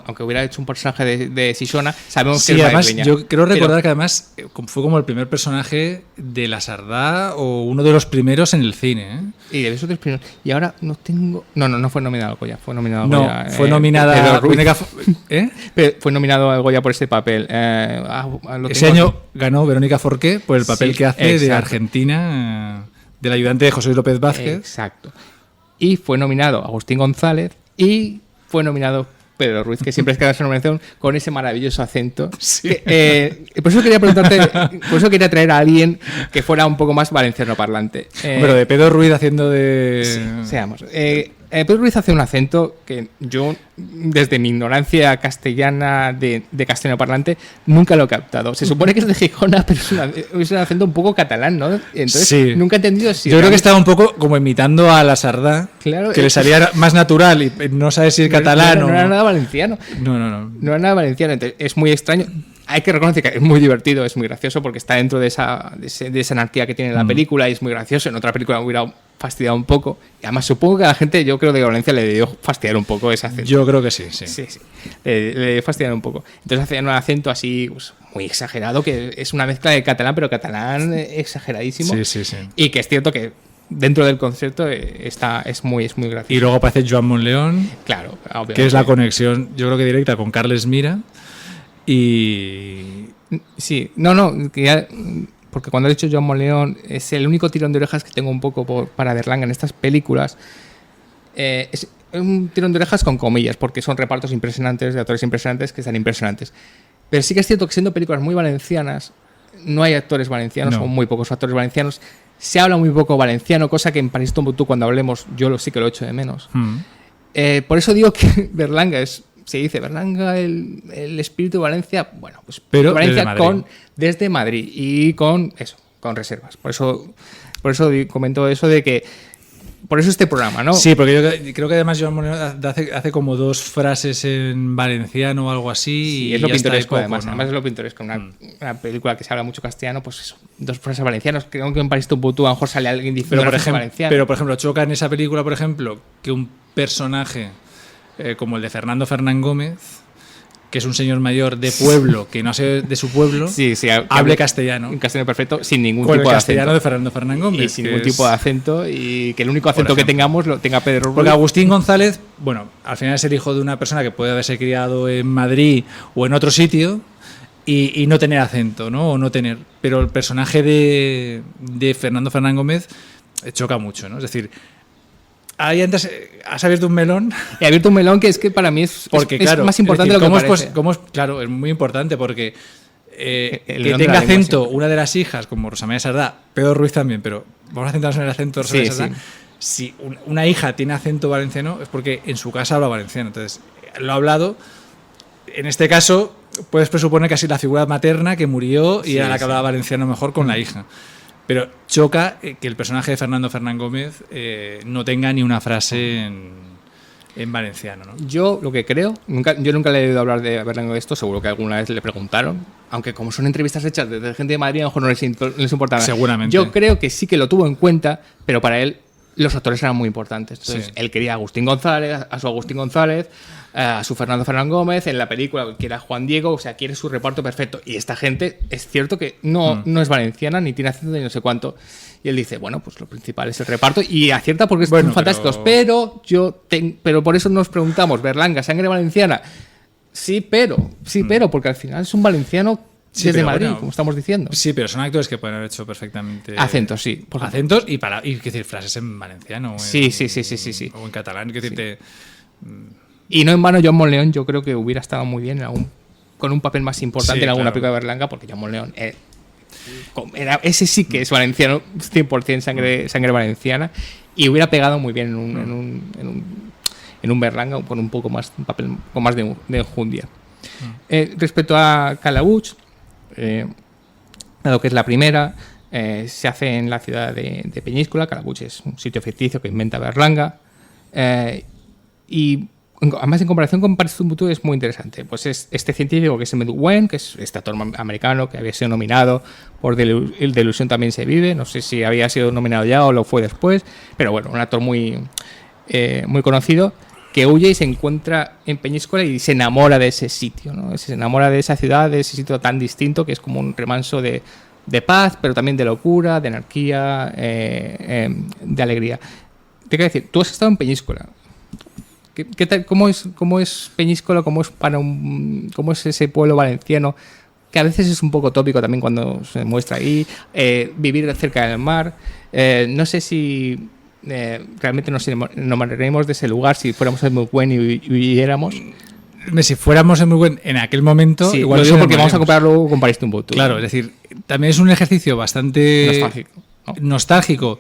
aunque hubiera hecho un personaje de Sisona, sabemos que Sí, es además, madrileña. yo creo recordar Pero- que además fue como el primer personaje de la Sardá o uno de los primeros en el cine. ¿eh? Y de esos tres primeros. Y ahora no tengo. No fue nominado al Goya. Fue nominado al No, Goya. fue nominada Pedro Ruiz. ¿Eh? Fue nominado al Goya por este papel. Lo Ese tengo año aquí. ganó Verónica Forqué por el papel Sí, que hace de exacto. Argentina, del ayudante de José Luis López Vázquez. Exacto. Y fue nominado Agustín González y fue nominado Pedro Ruiz, que siempre es que da esa nominación con ese maravilloso acento. Sí. Por eso quería preguntarte, por eso quería traer a alguien que fuera un poco más valenciano parlante. Pero de Pedro Ruiz haciendo de... Sí, seamos. Pedro Ruiz hace un acento que yo, desde mi ignorancia castellana de castellano parlante, nunca lo he captado. Se supone que es de Gijona, pero es un acento un poco catalán, ¿no? Entonces, Sí. nunca he entendido si... Yo creo que estaba un poco como imitando a la Sardá, Claro, que le salía más natural y no sabe si es catalán no o... era nada valenciano. No. No era nada valenciano. Entonces, es muy extraño. Hay que reconocer que es muy divertido, es muy graciosa porque está dentro de esa anarquía que tiene la película y es muy gracioso. En otra película me hubiera fastidiado un poco. Y además supongo que a la gente, yo creo de Valencia le dio fastidiar un poco ese acento. Yo creo que sí. Sí. Le dio fastidiar un poco. Entonces hacían un acento así pues, muy exagerado, que es una mezcla de catalán, pero catalán exageradísimo. Sí. Y que es cierto que dentro del concepto es muy gracioso. Y luego aparece Joan Monleón, Claro, obviamente. que es la conexión, yo creo que directa con Carles Mira. Y... Sí, porque cuando he dicho Joan Monleón es el único tirón de orejas que tengo un poco para Berlanga en estas películas. Es un tirón de orejas con comillas, porque son repartos impresionantes, de actores impresionantes que están impresionantes. Pero sí que es cierto que siendo películas muy valencianas, no hay actores valencianos, No. o muy pocos actores valencianos. Se habla muy poco valenciano, cosa que en París Tombuctú cuando hablemos yo sí que lo echo de menos. Por eso digo que Berlanga se dice Berlanga, el espíritu de Valencia, bueno, pues Pero Valencia desde Madrid. desde Madrid y con reservas. Por eso comento eso de que por eso este programa, ¿no? Sí, porque yo creo que además Joan Monleón hace como dos frases en valenciano o algo así. Sí, es lo y ya está, pintoresco, poco, además. ¿no? Además es lo pintoresco. Una película que se habla mucho castellano, pues eso, dos frases valencianas. Creo que en París Tombuctú a lo mejor sale alguien diciendo una frase valenciana. Pero, por ejemplo, choca en esa película, por ejemplo, que un personaje como el de Fernando Fernán Gómez, que es un señor mayor de pueblo, que no sé de su pueblo, Sí, hable castellano. En castellano perfecto, sin ningún Con el tipo de castellano acento. de Fernando Fernán Gómez. Y sin que ningún es- tipo de acento. Y que el único acento que ejemplo. tengamos lo tenga Pedro Ruiz. Porque Agustín González, bueno, al final es el hijo de una persona que puede haberse criado en Madrid o en otro sitio y no tener acento, ¿no? O no tener. Pero el personaje de Fernando Fernán Gómez choca mucho, ¿no? Es decir, ahí antes has abierto un melón. He abierto un melón que es que para mí es Porque, más importante de lo que parece. Claro, es muy importante porque El que melón de tenga la lengua, acento siempre. una de las hijas, como Rosa María Sardá, Pedro Ruiz también, pero vamos a centrarnos en el acento de Rosa María Sí, Sardá. Si una hija tiene acento valenciano es porque en su casa habla valenciano. Entonces, lo ha hablado. En este caso, puedes presuponer casi la figura materna que murió y Sí, era la que sí. hablaba valenciano mejor con la hija. Pero choca que el personaje de Fernando Fernán Gómez no tenga ni una frase en valenciano, ¿no? Yo lo que creo, yo nunca le he oído hablar de Berlanga de esto, seguro que alguna vez le preguntaron, aunque como son entrevistas hechas desde gente de Madrid, a lo mejor no les importa nada. Seguramente. Yo creo que sí que lo tuvo en cuenta, pero para él los actores eran muy importantes. Entonces, Sí. él quería a Agustín González, a su Agustín González, a su Fernando Fernán Gómez, en la película quiere a Juan Diego, o sea, quiere su reparto perfecto. Y esta gente es cierto que no es valenciana, ni tiene acento ni no sé cuánto. Y él dice, bueno, pues lo principal es el reparto, y acierta porque Bueno, son fantásticos. Pero pero por eso nos preguntamos, Berlanga, sangre valenciana. Sí, pero, porque al final es un valenciano Sí, desde pero Madrid, bueno, como estamos diciendo. Sí, pero son actores que pueden haber hecho perfectamente Acentos, sí. Por ejemplo. acentos y quiero decir frases en valenciano o Sí, en, sí. o en catalán, quiero decirte, Y no en vano, John Monleón, yo creo que hubiera estado muy bien con un papel más importante Sí, en alguna claro. película de Berlanga, porque John Monleón ese sí que es valenciano, 100% sangre valenciana, y hubiera pegado muy bien en un Berlanga con un papel con más de enjundia. Respecto a Calabuch, dado que es la primera, se hace en la ciudad de Peñíscola. Calabuch es un sitio ficticio que inventa Berlanga, y además en comparación con París Tombuctú es muy interesante. Pues es este científico que es Emmett Wen, que es este actor americano que había sido nominado por De Ilusión también se vive. No sé si había sido nominado ya o lo fue después, pero bueno, un actor muy conocido, que huye y se encuentra en Peñíscola y se enamora de ese sitio, ¿no? Se enamora de esa ciudad, de ese sitio tan distinto que es como un remanso de paz, pero también de locura, de anarquía, de alegría. Te quiero decir, tú has estado en Peñíscola. ¿Qué tal, cómo es Peñíscola? ¿Cómo es ese pueblo valenciano? Que a veces es un poco tópico también cuando se muestra ahí. Vivir cerca del mar. No sé si realmente nos enamoraremos de ese lugar si fuéramos en muy buen y viviéramos. Si fuéramos en muy buen en aquel momento, Sí, igual lo digo porque vamos a compararlo luego con París Timbuktu. Claro, es decir, también es un ejercicio bastante nostálgico, ¿no? Nostálgico.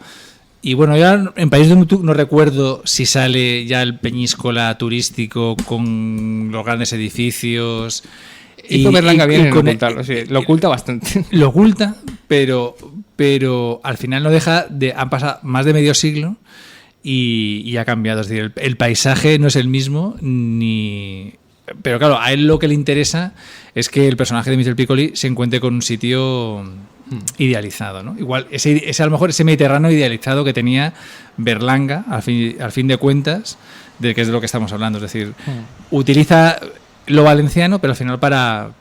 Y bueno, ya en París Timbuktu no recuerdo si sale ya el Peñíscola turístico con los grandes edificios. Hizo Berlanga bien en ocultarlo, sí, lo oculta bastante. Lo oculta, pero al final no deja de... Han pasado más de medio siglo y ha cambiado. Es decir, el paisaje no es el mismo ni... Pero claro, a él lo que le interesa es que el personaje de Michel Piccoli se encuentre con un sitio idealizado, ¿no? Igual, ese a lo mejor ese Mediterráneo idealizado que tenía Berlanga, al fin de cuentas, de que es de lo que estamos hablando. Es decir, utiliza lo valenciano, pero al final para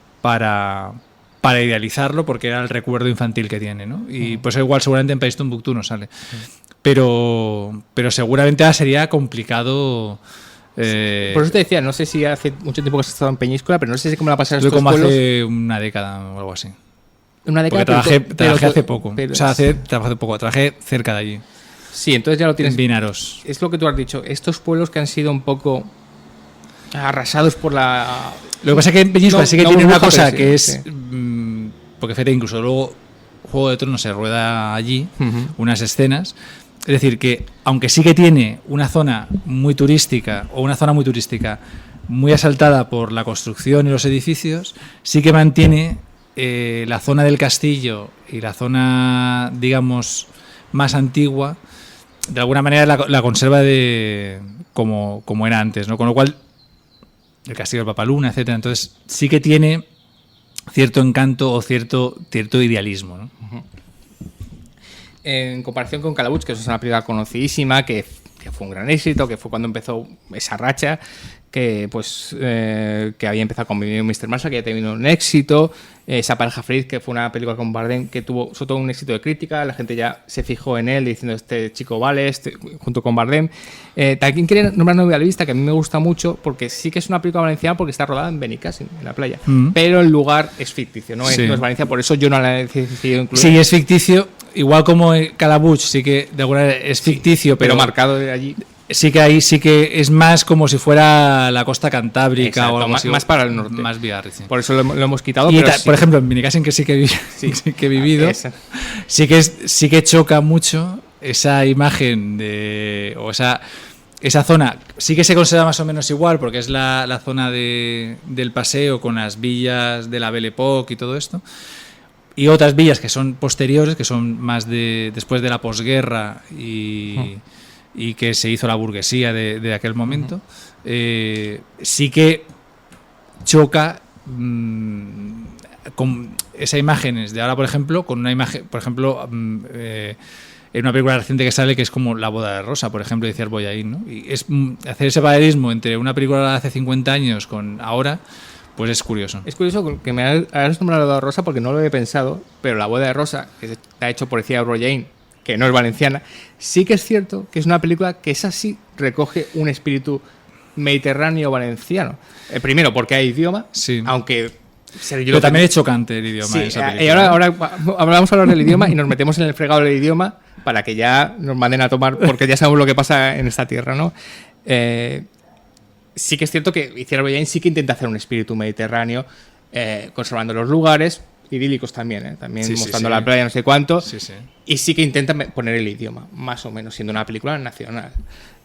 idealizarlo, porque era el recuerdo infantil que tiene, ¿no? Y pues igual seguramente en París Timbuktu no sale. Pero seguramente sería complicado... Por eso te decía, no sé si hace mucho tiempo que has estado en Peñíscola, pero no sé si cómo la pasaron estos como pueblos. Hace una década o algo así. Una década. Porque trabajé hace poco. Pero, o sea, trabajé hace poco. Trabajé cerca de allí. Sí, entonces ya lo tienes. En Vinaros. Es lo que tú has dicho. Estos pueblos que han sido un poco arrasados por la... Lo que pasa es que en Peñíscola sí que tiene una cosa que es... Sí. Porque fíjate, incluso luego Juego de Tronos se rueda allí, unas escenas... Es decir, que aunque sí que tiene una zona muy turística o una zona muy turística muy asaltada por la construcción y los edificios, sí que mantiene la zona del castillo y la zona, digamos, más antigua, de alguna manera la conserva como era antes, ¿no? Con lo cual, el castillo del Papaluna, etcétera. Entonces, sí que tiene cierto encanto o cierto idealismo, ¿no? En comparación con Calabuch, que es una película conocidísima, que fue un gran éxito, que fue cuando empezó esa racha, que había empezado con Mr. Marshall, que ya tenido un éxito, esa pareja feliz, que fue una película con Bardem que tuvo sobre todo un éxito de crítica, la gente ya se fijó en él diciendo este chico vale, junto con Bardem. También quería nombrar Novia Vista, que a mí me gusta mucho, porque sí que es una película valenciana porque está rodada en Benicàssim, en la playa, pero el lugar es ficticio, no es Valencia, por eso yo no la he decidido incluir. Sí, es ficticio, igual como Calabuch sí que de alguna manera es ficticio, pero marcado de allí. Sí que ahí sí que es más como si fuera la costa cantábrica. Exacto, o algo así, más para el norte. Más Biarritz. Sí. Por eso lo hemos quitado. Y pero por ejemplo, en Benicàssim, que sí que he vivido, sí que choca mucho esa imagen o esa zona. Sí que se conserva más o menos igual, porque es la zona del paseo con las villas de la Belle Époque y todo esto. Y otras villas que son posteriores, que son más después de la posguerra y que se hizo la burguesía de aquel momento, sí que choca con esas imágenes de ahora, por ejemplo, con una imagen, por ejemplo, en una película reciente que sale, que es como La boda de Rosa, por ejemplo, de Iciar Bollaín, ¿no? Y es hacer ese paralelismo entre una película de hace 50 años con ahora, pues es curioso. Es curioso que me hayas nombrado La boda de Rosa porque no lo había pensado, pero La boda de Rosa, que está hecho por Iciar Bollaín, que no es valenciana, sí que es cierto que es una película que esa sí recoge un espíritu mediterráneo valenciano. Primero, porque hay idioma, aunque... Pero también es chocante el idioma. Sí, esa y ahora vamos a hablar del idioma y nos metemos en el fregado del idioma para que ya nos manden a tomar, porque ya sabemos lo que pasa en esta tierra, ¿no? Sí que es cierto que Iciar Bollaín sí que intenta hacer un espíritu mediterráneo, conservando los lugares, idílicos también, mostrando la playa, no sé cuánto, y sí que intenta poner el idioma, más o menos, siendo una película nacional.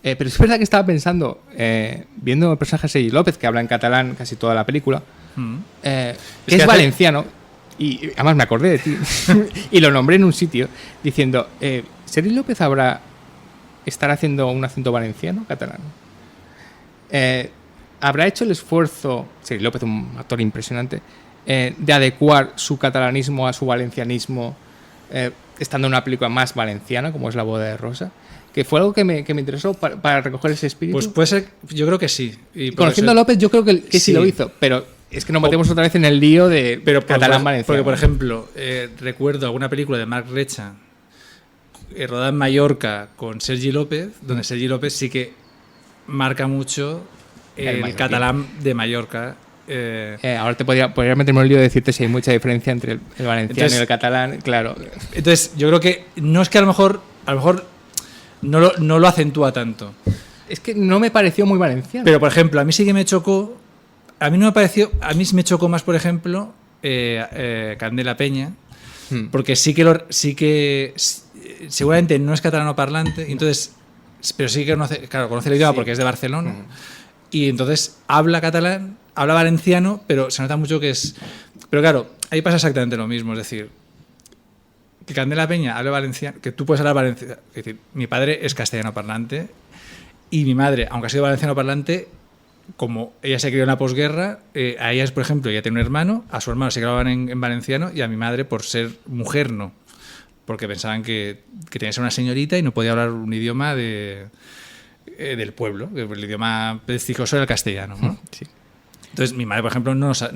Pero es verdad que estaba pensando, viendo el personaje de Sergi López, que habla en catalán casi toda la película, que es valenciano, y además me acordé de ti, y lo nombré en un sitio, diciendo, ¿Sergi López estará haciendo un acento valenciano catalán? ¿Habrá hecho el esfuerzo, Sergi López, un actor impresionante, de adecuar su catalanismo a su valencianismo? estando en una película más valenciana, como es La boda de Rosa, que fue algo que me interesó para recoger ese espíritu. Pues puede ser, yo creo que sí. Y conociendo a López, yo creo que sí lo hizo, pero es que nos metemos otra vez en el lío de catalán-valenciano. Porque, por ejemplo, recuerdo alguna película de Marc Recha rodada en Mallorca con Sergi López, donde Sergi López sí que marca mucho el catalán de Mallorca. Ahora te podría meterme en el lío de decirte si hay mucha diferencia entre el valenciano y el catalán, claro. Entonces, yo creo que no es que a lo mejor no lo acentúa tanto. Es que no me pareció muy valenciano. Pero, por ejemplo, a mí sí que me chocó. A mí me chocó más, por ejemplo, Candela Peña, porque sí que seguramente no es catalano parlante, entonces, pero sí que conoce el idioma porque es de Barcelona. Y entonces habla catalán, habla valenciano, pero se nota mucho que es... Pero claro, ahí pasa exactamente lo mismo, es decir, que Candela Peña hable valenciano, que tú puedes hablar valenciano, es decir, mi padre es castellano parlante y mi madre, aunque ha sido valenciano parlante, como ella se crió en la posguerra, a ella, por ejemplo, ella tiene un hermano, a su hermano se grababan en valenciano y a mi madre, por ser mujer, no, porque pensaban que tenía que ser una señorita y no podía hablar un idioma del pueblo, el idioma prestigioso era el castellano, ¿no? Sí. Entonces mi madre, por ejemplo, no sé,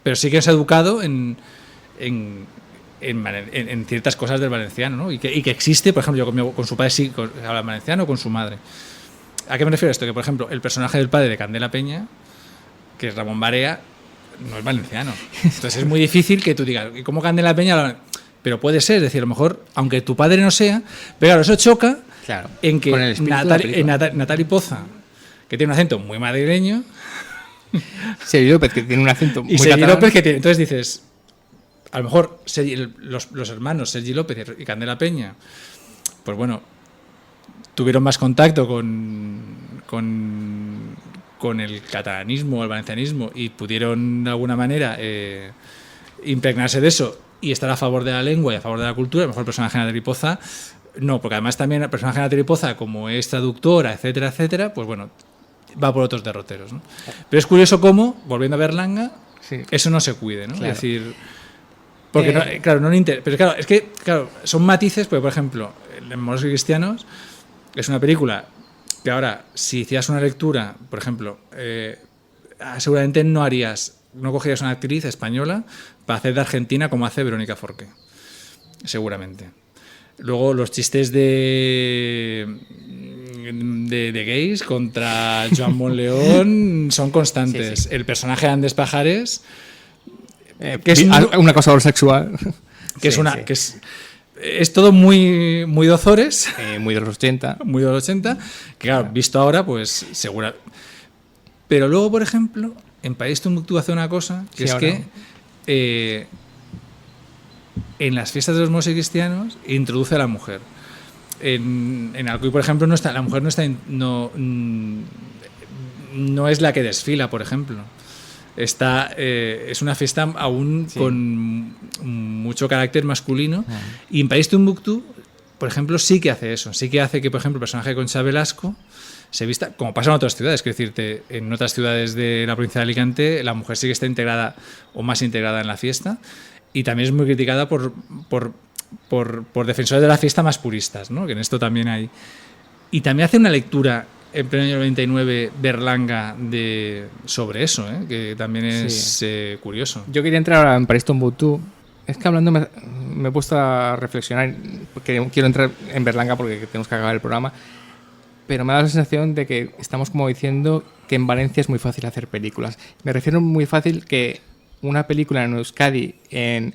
pero sí que se ha educado en ciertas cosas del valenciano, ¿no? Y que existe, por ejemplo, yo con su padre sí habla valenciano, con su madre. ¿A qué me refiero esto? Que, por ejemplo, el personaje del padre de Candela Peña, que es Ramón Barea, no es valenciano. Entonces es muy difícil que tú digas, ¿y cómo Candela Peña habla? Pero puede ser, es decir, a lo mejor, aunque tu padre no sea, pero claro, eso choca en que Natalie Poza, que tiene un acento muy madrileño, Sergi López, que tiene un acento muy Sergi catalán. López, que tiene, entonces dices, a lo mejor los hermanos Sergi López y Candela Peña, pues bueno, tuvieron más contacto con el catalanismo o el valencianismo y pudieron de alguna manera impregnarse de eso y estar a favor de la lengua y a favor de la cultura. A lo mejor el personaje de Natalie Poza no, porque además también el personaje de Natalie Poza, como es traductora, etcétera, etcétera, pues bueno, va por otros derroteros, ¿no? Pero es curioso cómo, volviendo a Berlanga, eso no se cuide, ¿no? Claro. Es decir, porque no le interesa. Pero claro, es que son matices, porque por ejemplo, en Moros y Cristianos es una película que ahora, si hicieras una lectura, por ejemplo, seguramente no cogerías una actriz española para hacer de Argentina como hace Verónica Forqué. Seguramente. Luego los chistes de gays contra Joan Monleón son constantes. Sí. El personaje de Andrés Pajares, que es un acosador sexual. Que es todo muy, muy de Ozores. Muy de los 80. Muy de los 80. Que claro, visto ahora, pues segura. Pero luego, por ejemplo, en País Timbuktu hace una cosa, que es que en las fiestas de los moros y cristianos introduce a la mujer. En Alcoy, por ejemplo, la mujer no es la que desfila, por ejemplo. Es una fiesta aún con mucho carácter masculino. Y en País Timbuktu, por ejemplo, sí que hace eso. Sí que hace que, por ejemplo, el personaje de Concha Velasco se vista, como pasa en otras ciudades, es decir, en otras ciudades de la provincia de Alicante, la mujer sí que está integrada o más integrada en la fiesta. Y también es muy criticada por defensores de la fiesta más puristas, ¿no? Que en esto también hay. Y también hace una lectura en pleno año 99 Berlanga sobre eso, que también es curioso. Yo quería entrar ahora en Paris Timbuktu. Es que hablando me he puesto a reflexionar, porque quiero entrar en Berlanga porque tenemos que acabar el programa, pero me da la sensación de que estamos como diciendo que en Valencia es muy fácil hacer películas. Me refiero muy fácil que una película en Euskadi,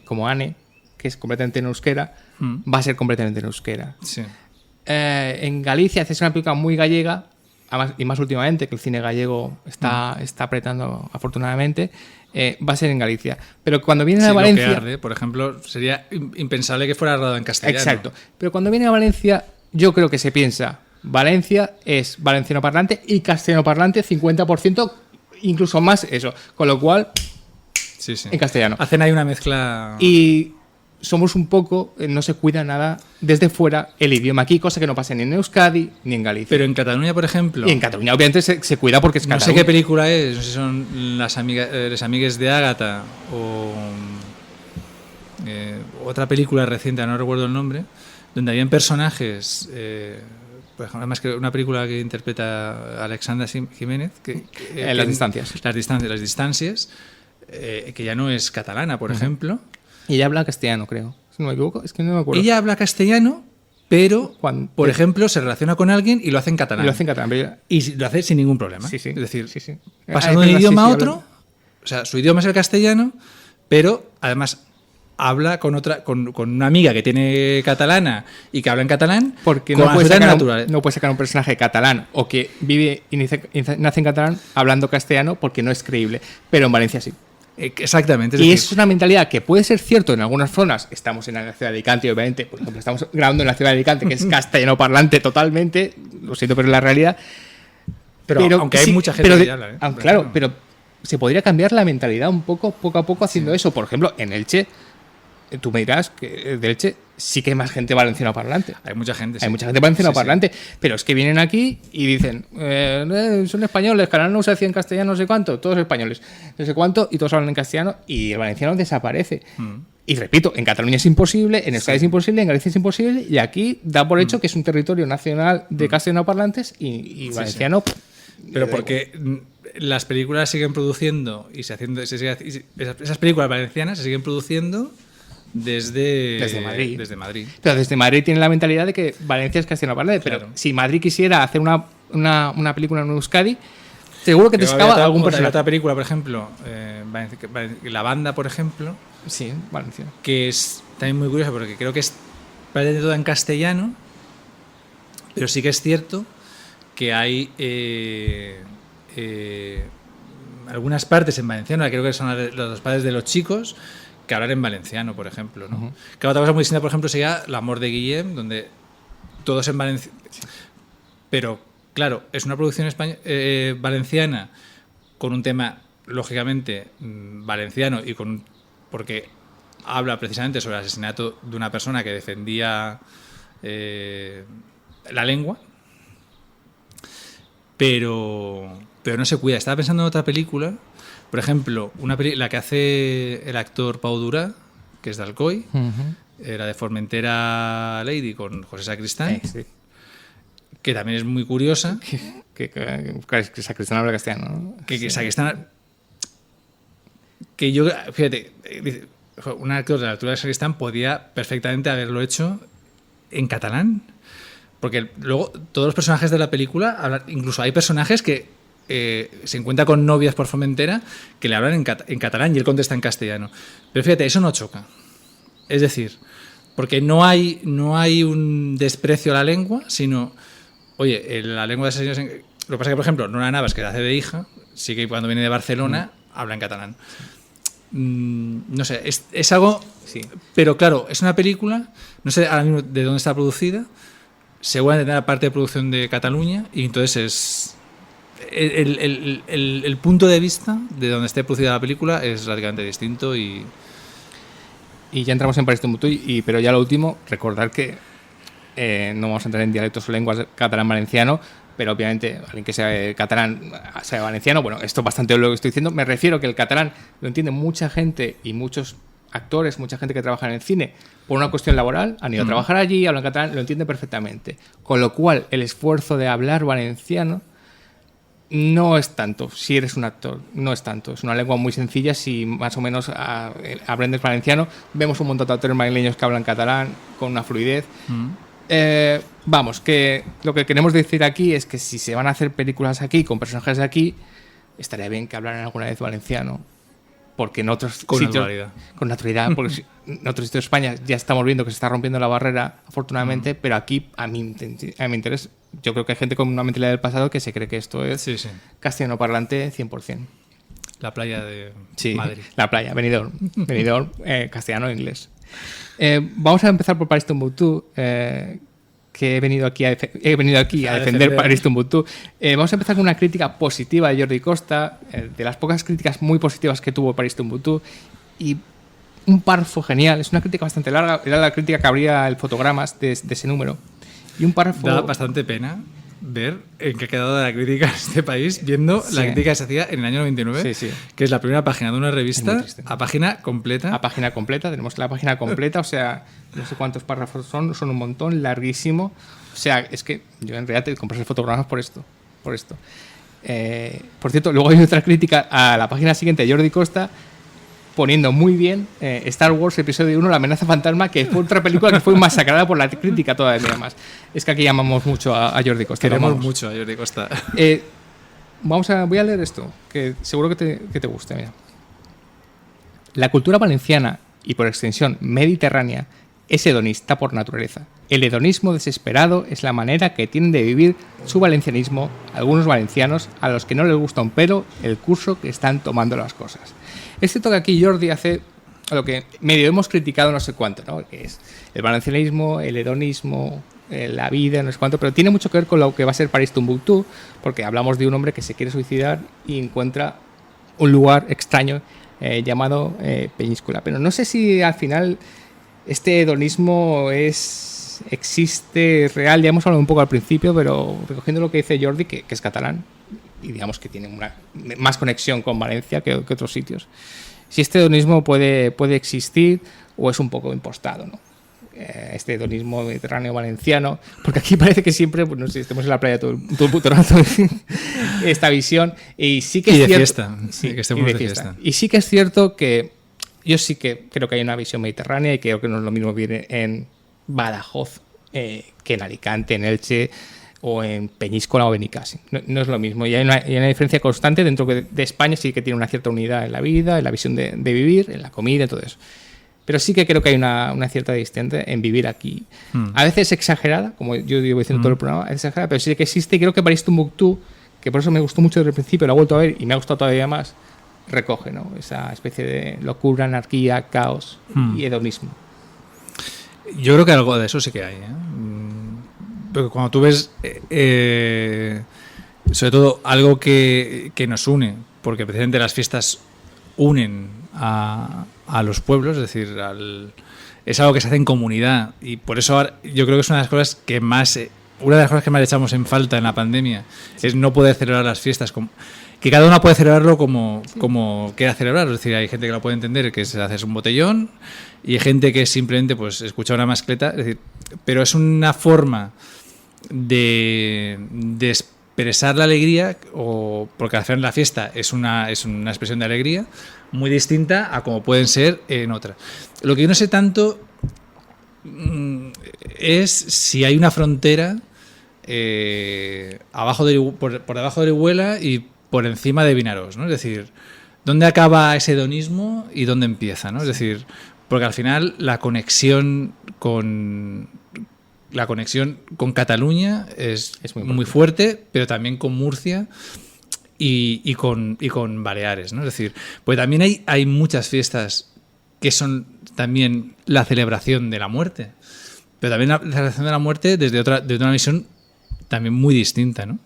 como Ane, que es completamente en euskera, va a ser completamente en euskera. Sí. En Galicia haces una película muy gallega, y más últimamente, que el cine gallego está apretando afortunadamente, va a ser en Galicia. Pero cuando viene a Valencia... Lo que arde, por ejemplo, sería impensable que fuera rodado en castellano. Exacto. Pero cuando viene a Valencia, yo creo que se piensa, Valencia es valenciano parlante y castellano parlante 50%, incluso más eso. Con lo cual... Sí. En castellano. Hacen ahí una mezcla. Y somos un poco, no se cuida nada desde fuera el idioma aquí, cosa que no pasa ni en Euskadi ni en Galicia. Pero en Cataluña, por ejemplo. Y en Cataluña, obviamente, se cuida porque es Cataluña. No sé qué película es, no sé si son las amigues de Ágata o otra película reciente, no recuerdo el nombre, donde habían personajes, por ejemplo, además que una película que interpreta Alexandra Jiménez, Las distancias. Las distancias, que ya no es catalana, por ejemplo. Y ella habla castellano, creo. Si no me equivoco, es que no me acuerdo. Ella habla castellano, pero, por ejemplo, se relaciona con alguien y lo hace en catalán. Y lo hace sin ningún problema. Sí, sí. Es decir, sí. pasa de un idioma a otro, o sea, su idioma es el castellano, pero además habla con una amiga que tiene catalana y que habla en catalán, porque no puede sacar un personaje catalán o que vive y nace en catalán hablando castellano porque no es creíble, pero en Valencia sí. Exactamente. Es una mentalidad que puede ser cierto en algunas zonas. Estamos en la ciudad de Alicante, obviamente. Por ejemplo, estamos grabando en la ciudad de Alicante, que es castellano parlante totalmente. Lo siento, pero es la realidad. Pero aunque hay mucha gente que habla. Claro, pero se podría cambiar la mentalidad un poco a poco haciendo eso. Por ejemplo, en Elche, tú me dirás que de Elche sí que hay más gente valenciano parlante. Hay mucha gente, Hay mucha gente valenciano parlante. Pero es que vienen aquí y dicen, son españoles, canal no se hacía en castellano, no sé cuánto, todos españoles, no sé cuánto, y todos hablan en castellano y el valenciano desaparece. Y repito, en Cataluña es imposible, en Euskadi es imposible, en Galicia es imposible, y aquí da por hecho que es un territorio nacional de castellano parlantes y valenciano. Pero porque las películas siguen produciendo y esas películas valencianas se siguen produciendo desde Madrid. Pero desde Madrid tienen la mentalidad de que Valencia es castellano parlante. Claro. Pero si Madrid quisiera hacer una película en Euskadi, seguro que te sacaba algún personaje. Otra película, por ejemplo, La Banda, por ejemplo. Sí, Valencia. Que es también muy curiosa porque creo que es prácticamente toda en castellano, pero sí que es cierto que hay algunas partes en valenciano, creo que son los padres de los chicos, que hablar en valenciano, por ejemplo, ¿no? Que otra cosa muy distinta, por ejemplo, sería El amor de Guillem, donde todo es en valenciano. Sí. Pero, claro, es una producción valenciana con un tema, lógicamente, valenciano y porque habla precisamente sobre el asesinato de una persona que defendía la lengua, pero no se cuida. Estaba pensando en otra película. Por ejemplo, la que hace el actor Pau Durá, que es de Alcoy, la de Formentera Lady con José Sacristán, sí. Que también es muy curiosa. Que Sacristán habla castellano, ¿no? Que Sacristán... Que yo, fíjate, un actor de la altura de Sacristán podía perfectamente haberlo hecho en catalán. Porque luego todos los personajes de la película hablan, incluso hay personajes que se encuentra con novias por Formentera que le hablan en catalán y él contesta en castellano. Pero fíjate, eso no choca. Es decir, porque no hay un desprecio a la lengua, sino, oye, la lengua de asesinos... Lo que pasa es que, por ejemplo, Nora Navas, que hace de hija, sí que cuando viene de Barcelona habla en catalán. No sé, es algo... Sí. Pero claro, es una película, no sé ahora mismo de dónde está producida, seguramente tendrá parte de producción de Cataluña y entonces es... El punto de vista de donde esté producida la película es radicalmente distinto y ya entramos en París Timbuktu, pero ya lo último, recordar que no vamos a entrar en dialectos o lenguas catalán-valenciano, pero obviamente alguien que sea catalán, sea valenciano, bueno, esto es bastante lo que estoy diciendo, me refiero que el catalán lo entiende mucha gente y muchos actores, mucha gente que trabaja en el cine por una cuestión laboral, han ido a trabajar allí, hablan catalán, lo entiende perfectamente, con lo cual el esfuerzo de hablar valenciano no es tanto, si eres un actor, no es tanto. Es una lengua muy sencilla si más o menos aprendes valenciano. Vemos un montón de actores madrileños que hablan catalán con una fluidez. Vamos, que lo que queremos decir aquí es que si se van a hacer películas aquí con personajes de aquí, estaría bien que hablaran alguna vez valenciano. Porque en otros sitios... Con naturalidad. Porque en otros sitios de España ya estamos viendo que se está rompiendo la barrera, afortunadamente, pero aquí, a mi interés, yo creo que hay gente con una mentalidad del pasado que se cree que esto es castellano parlante 100%. La playa de Madrid. La playa, Benidorm, castellano e inglés. Vamos a empezar por París Timbuktu, que he venido aquí a defender París Timbuktu. Vamos a empezar con una crítica positiva de Jordi Costa, de las pocas críticas muy positivas que tuvo París Timbuktu, y un párrafo genial. Es una crítica bastante larga, era la crítica que abría el Fotogramas de ese número. Y un párrafo... Da bastante pena ver en qué ha quedado la crítica en este país, viendo la crítica que se hacía en el año 99, que es la primera página de una revista a página completa. A página completa, tenemos la página completa, o sea, no sé cuántos párrafos son un montón, larguísimo. O sea, es que yo en realidad te compré fotogramas por esto. Por cierto, luego hay otra crítica a la página siguiente de Jordi Costa, poniendo muy bien Star Wars Episodio 1, La amenaza fantasma, que fue otra película que fue masacrada por la crítica todavía más. Es que aquí llamamos mucho a Jordi Costa. Queremos mucho a Jordi Costa. Voy a leer esto, que seguro que te guste. Mira. La cultura valenciana, y por extensión mediterránea, es hedonista por naturaleza. El hedonismo desesperado es la manera que tienen de vivir su valencianismo algunos valencianos a los que no les gusta un pelo el curso que están tomando las cosas. Es cierto que aquí Jordi hace lo que medio hemos criticado no sé cuánto, ¿no? Que es el valencianismo, el hedonismo, la vida, no sé cuánto, pero tiene mucho que ver con lo que va a ser París Tombuctú, porque hablamos de un hombre que se quiere suicidar y encuentra un lugar extraño llamado Peñíscola. Pero no sé si al final este hedonismo existe real. Ya hemos hablado un poco al principio, pero recogiendo lo que dice Jordi, que es catalán, y digamos que tiene más conexión con Valencia que otros sitios. Si este hedonismo puede existir o es un poco impostado, ¿no? Este hedonismo mediterráneo valenciano, porque aquí parece que siempre, pues no sé, estemos en la playa todo el puto rato, esta visión, y sí que es cierto, fiesta, sí, que estemos de fiesta. Y sí que es cierto que yo sí que creo que hay una visión mediterránea y creo que no es lo mismo vivir en Badajoz que en Alicante, en Elche o en Peñíscola o Benicàssim. No es lo mismo. Y hay una diferencia constante dentro de España. Sí que tiene una cierta unidad en la vida, en la visión de vivir, en la comida, en todo eso. Pero sí que creo que hay una cierta distinción en vivir aquí. A veces exagerada, como yo digo diciendo todo el programa, es exagerada, pero sí que existe. Y creo que París Tombuctú, que por eso me gustó mucho desde el principio, lo he vuelto a ver y me ha gustado todavía más, recoge, ¿no? Esa especie de locura, anarquía, caos y hedonismo. Yo creo que algo de eso sí que hay, Porque cuando tú ves sobre todo algo que nos une, porque precisamente las fiestas unen a los pueblos, es decir, es algo que se hace en comunidad, y por eso ahora, yo creo que es una de las cosas que más echamos en falta en la pandemia, es no poder celebrar las fiestas que cada uno puede celebrarlo como quiera celebrar. Es decir, hay gente que lo puede entender, que se hace un botellón, y hay gente que simplemente pues escucha una mascleta. Es decir, pero es una forma de expresar la alegría, porque al final la fiesta es una expresión de alegría muy distinta a como pueden ser en otra. Lo que yo no sé tanto es si hay una frontera por debajo de Orihuela y por encima de Vinaròs, ¿no? Es decir, ¿dónde acaba ese hedonismo y dónde empieza, ¿no? Es decir, porque al final la conexión con Cataluña es muy fuerte, pero también con Murcia y con Baleares, ¿no? Es decir, pues también hay muchas fiestas que son también la celebración de la muerte, pero también la celebración de la muerte desde una visión también muy distinta, ¿no?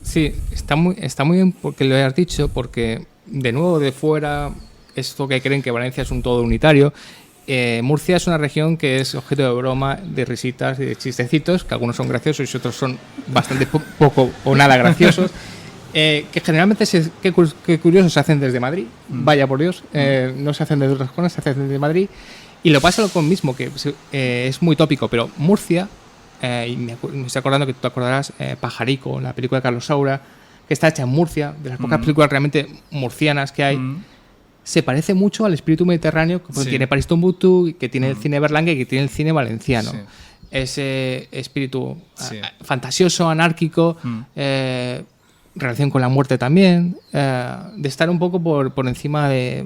Sí, está muy bien porque lo hayas dicho, porque de nuevo de fuera, esto que creen que Valencia es un todo unitario, Murcia es una región que es objeto de broma, de risitas y de chistecitos, que algunos son graciosos y otros son bastante poco o nada graciosos, que generalmente, qué curioso, se hacen desde Madrid, vaya por Dios, no se hacen desde otras zonas, se hacen desde Madrid, y lo pasa lo mismo, que es muy tópico, pero Murcia, y me estoy acordando que tú te acordarás, Pajarico, la película de Carlos Saura, que está hecha en Murcia, de las pocas películas realmente murcianas que hay, se parece mucho al espíritu mediterráneo que tiene París Tombuctú, que tiene el cine Berlanga y que tiene el cine valenciano. Sí. Ese espíritu fantasioso, anárquico, relación con la muerte también, de estar un poco por encima de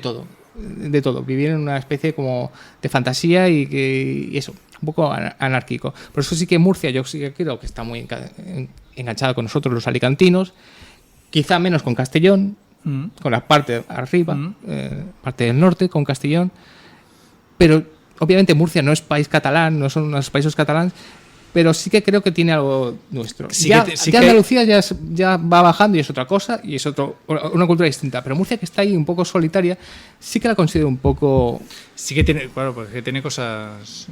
todo. De todo, vivir en una especie como de fantasía y eso, un poco anárquico. Por eso sí que Murcia, yo sí que creo que está muy enganchada con nosotros los alicantinos, quizá menos con Castellón, con la parte de arriba, parte del norte con Castellón, pero obviamente Murcia no es país catalán, no son unos países catalanes, pero sí que creo que tiene algo nuestro. Andalucía ya va bajando y es otra cosa, y es una cultura distinta. Pero Murcia, que está ahí un poco solitaria, sí que la considero un poco... Sí que tiene, claro, porque tiene cosas...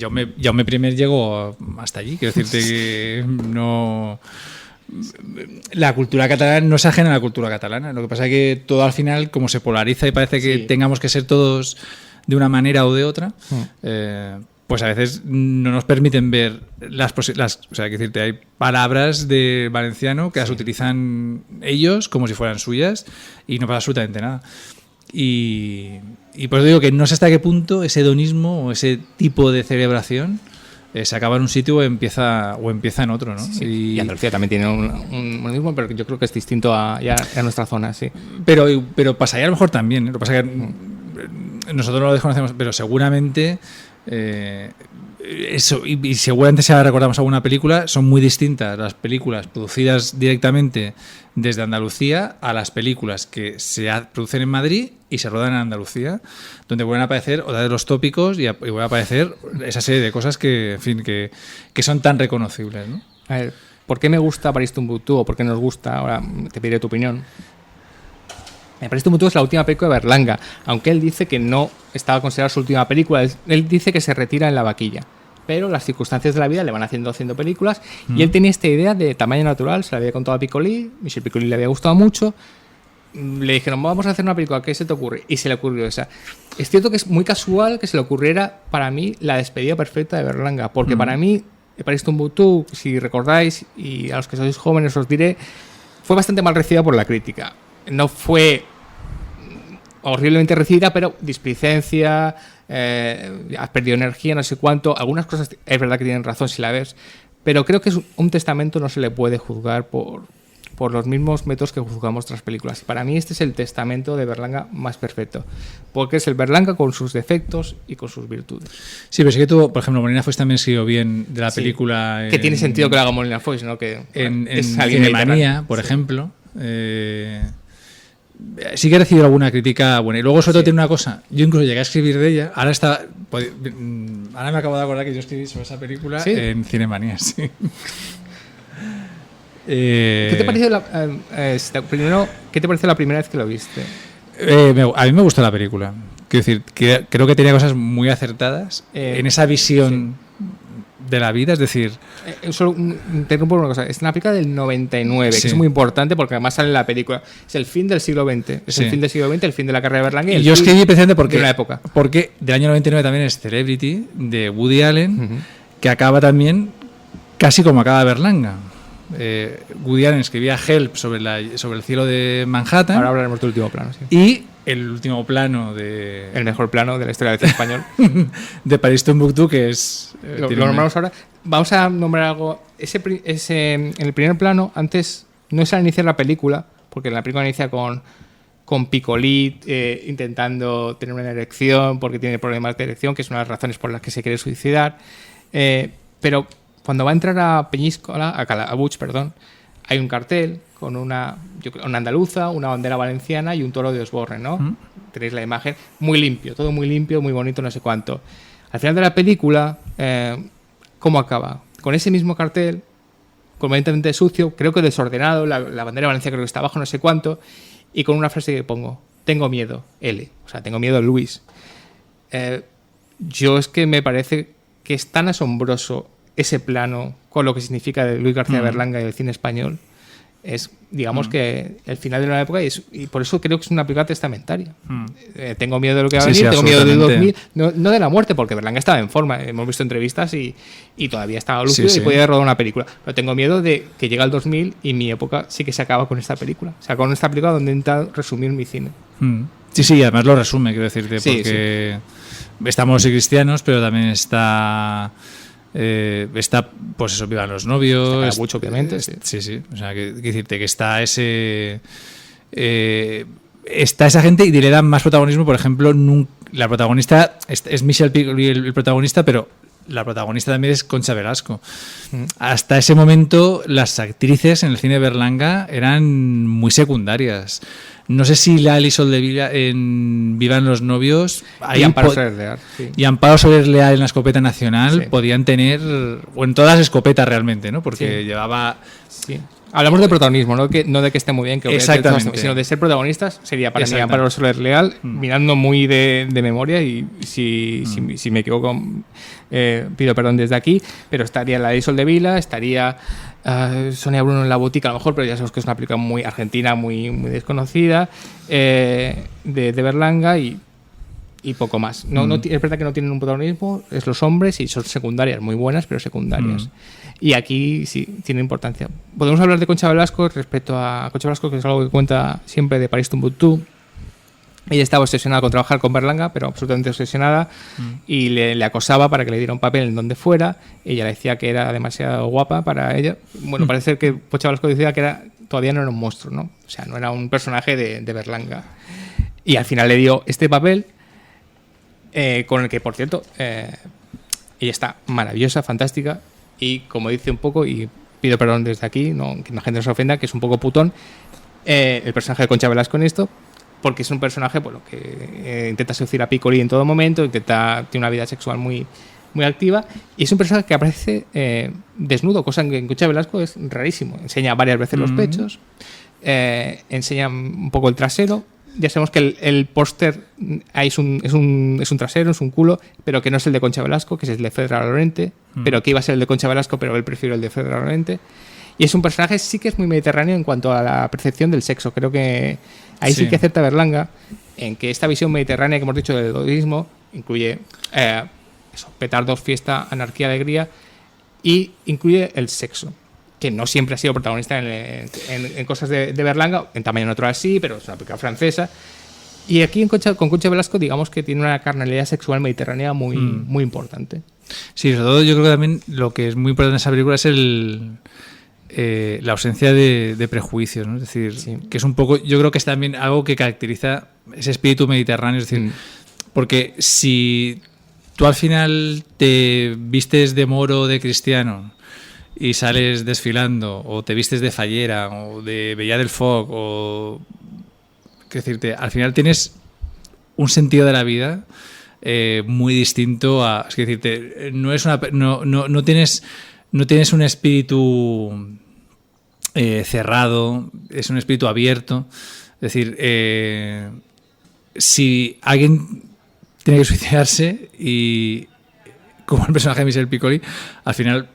Jaume I llegó hasta allí. Quiero decirte que no... La cultura catalana no es ajena a la cultura catalana. Lo que pasa es que todo al final, como se polariza y parece que tengamos que ser todos de una manera o de otra, pues a veces no nos permiten ver o sea, que decirte, hay palabras de valenciano que las utilizan ellos como si fueran suyas y no pasa absolutamente nada. Y por eso digo que no sé hasta qué punto ese hedonismo o ese tipo de celebración se acaba en un sitio o empieza en otro, ¿no? Sí. Y Andalucía también tiene un hedonismo, pero yo creo que es distinto a nuestra zona, sí. Pero pasaría a lo mejor también, ¿eh? Lo que pasa es que nosotros no lo desconocemos, pero seguramente eso, y seguramente si ahora recordamos alguna película, son muy distintas las películas producidas directamente desde Andalucía a las películas que se producen en Madrid y se rodan en Andalucía, donde vuelven a aparecer otra de los tópicos y vuelven a aparecer esa serie de cosas que, en fin, que son tan reconocibles, ¿no? A ver, ¿por qué me gusta París Timbuktu o por qué nos gusta? Ahora te pediré tu opinión. París Timbuktu es la última película de Berlanga, aunque él dice que no estaba considerada su última película. Él dice que se retira en la vaquilla, pero las circunstancias de la vida le van haciendo películas y él tenía esta idea de tamaño natural, se la había contado a Piccoli, Michel Piccoli le había gustado mucho, le dijeron vamos a hacer una película, ¿qué se te ocurre? Y se le ocurrió esa. Es cierto que es muy casual que se le ocurriera para mí la despedida perfecta de Berlanga, porque para mí París Timbuktu, si recordáis, y a los que sois jóvenes os diré, fue bastante mal recibida por la crítica. No fue horriblemente recibida, pero displicencia, has perdido energía, no sé cuánto. Algunas cosas es verdad que tienen razón si la ves, pero creo que es un testamento, no se le puede juzgar por los mismos métodos que juzgamos otras películas. Y para mí este es el testamento de Berlanga más perfecto, porque es el Berlanga con sus defectos y con sus virtudes. Sí, pero sí que tú, por ejemplo, Molina Foix también escribió bien de la película. Que tiene sentido que lo haga Molina Foix, ¿no? Que en Cinemanía, por ejemplo. Sí que he recibido alguna crítica buena. Y luego, sobre todo, tiene una cosa. Yo incluso llegué a escribir de ella. Ahora me acabo de acordar que yo escribí sobre esa película en Cinemanía, sí. ¿Qué te pareció ¿qué te pareció la primera vez que lo viste? A mí me gustó la película. Quiero decir, creo que tenía cosas muy acertadas en esa visión de la vida, es decir... Solo te interrumpo una cosa. Es una película del 99, que es muy importante porque además sale en la película. Es el fin del siglo XX. Es el fin del siglo XX, el fin de la carrera de Berlanga. Y yo escribí precisamente porque del año 99 también es Celebrity, de Woody Allen, que acaba también casi como acaba Berlanga. Woody Allen escribía Help sobre el cielo de Manhattan. Ahora hablaremos del último plano, sí. Y el último plano el mejor plano de la historia del cine español de París Timbuktu, que es lo nombramos ahora. Vamos a nombrar algo. En el primer plano, antes no es al iniciar la película, porque la película inicia con Piccoli intentando tener una erección porque tiene problemas de erección, que es una de las razones por las que se quiere suicidar, pero cuando va a entrar a Peñíscola, a Calabuch, perdón, hay un cartel con una andaluza, una bandera valenciana y un toro de Osborne, ¿no? Tenéis la imagen, muy limpio, todo muy limpio, muy bonito, no sé cuánto. Al final de la película, ¿cómo acaba? Con ese mismo cartel, completamente sucio, creo que desordenado, la bandera valenciana creo que está abajo, no sé cuánto, y con una frase que pongo, tengo miedo, L, o sea, tengo miedo, Luis. Yo es que me parece que es tan asombroso ese plano con lo que significa de Luis García Berlanga y el cine español, es, digamos, que el final de una época, y por eso creo que es una película testamentaria. Tengo miedo de lo que va a venir, tengo miedo de 2000, no de la muerte, porque Berlanga estaba en forma, hemos visto entrevistas y todavía estaba lúcido y podía rodar una película, pero tengo miedo de que llegue el 2000 y mi época sí que se acaba con esta película, o sea, con esta película donde intenta resumir mi cine. Sí, además lo resume, quiero decirte, porque estamos cristianos, pero también está, pues eso, Vivan los novios. Está mucho, obviamente. Sí. O sea, que decirte que está ese. Está esa gente y le dan más protagonismo. Por ejemplo, la protagonista es Michel Piccoli, el protagonista, pero la protagonista también es Concha Velasco. Hasta ese momento, las actrices en el cine de Berlanga eran muy secundarias. No sé si Lali y Soldevila en Vivan los novios y Amparo Soler Leal, y Amparo Soler Leal en la escopeta nacional podían tener, o en todas las escopetas realmente, ¿no? Porque llevaba Hablamos de protagonismo, no de que esté muy bien, que exactamente, sino de ser protagonistas. Sería para mí Amparo Soler Leal, mirando muy de memoria, y si me equivoco, pido perdón desde aquí, pero estaría la de Sol de Vila, estaría Sonia Bruno en La Botica, a lo mejor, pero ya sabemos que es una película muy argentina, muy, muy desconocida, de Berlanga, y poco más. Es verdad que no tienen un protagonismo, es los hombres, y son secundarias, muy buenas, pero secundarias. Y aquí sí tiene importancia. Podemos hablar de Concha Velasco respecto a Concha Velasco, que es algo que cuenta siempre de París Tombuctú. Ella estaba obsesionada con trabajar con Berlanga, pero absolutamente obsesionada, y le acosaba para que le diera un papel en donde fuera. Ella le decía que era demasiado guapa para ella. Bueno, parece ser que Concha Velasco decía que todavía no era un monstruo, ¿no? O sea, no era un personaje de Berlanga. Y al final le dio este papel, con el que, por cierto, ella está maravillosa, fantástica, y como dice un poco, y pido perdón desde aquí, que la gente no se ofenda, que es un poco putón, el personaje de Concha Velasco en esto, porque es un personaje, bueno, que intenta seducir a Piccoli en todo momento, tiene una vida sexual muy, muy activa, y es un personaje que aparece desnudo, cosa que en Concha Velasco es rarísimo. Enseña varias veces los pechos, enseña un poco el trasero. Ya sabemos que el póster es un trasero, es un culo, pero que no es el de Concha Velasco, que es el de Fedra Lorente, pero que iba a ser el de Concha Velasco, pero él prefirió el de Fedra Lorente. Y es un personaje sí que es muy mediterráneo en cuanto a la percepción del sexo. Creo que ahí sí que acepta Berlanga, en que esta visión mediterránea que hemos dicho del egoísmo incluye petardos, fiesta, anarquía, alegría, y incluye el sexo, que no siempre ha sido protagonista en cosas de Berlanga, en Tamaño Natural sí, pero es una película francesa. Y aquí con Concha Velasco, digamos que tiene una carnalidad sexual mediterránea muy, muy importante. Sí, sobre todo yo creo que también lo que es muy importante en esa película es la ausencia de prejuicios, ¿no? Es decir, que es un poco, yo creo que es también algo que caracteriza ese espíritu mediterráneo, es decir, porque si tú al final te vistes de moro o de cristiano y sales desfilando, o te vistes de fallera o de Bella del Foc, o qué decirte, al final tienes un sentido de la vida muy distinto a, es decirte, no tienes un espíritu cerrado, es un espíritu abierto. Es decir, si alguien tiene que suicidarse, y como el personaje de Michel Piccoli, al final,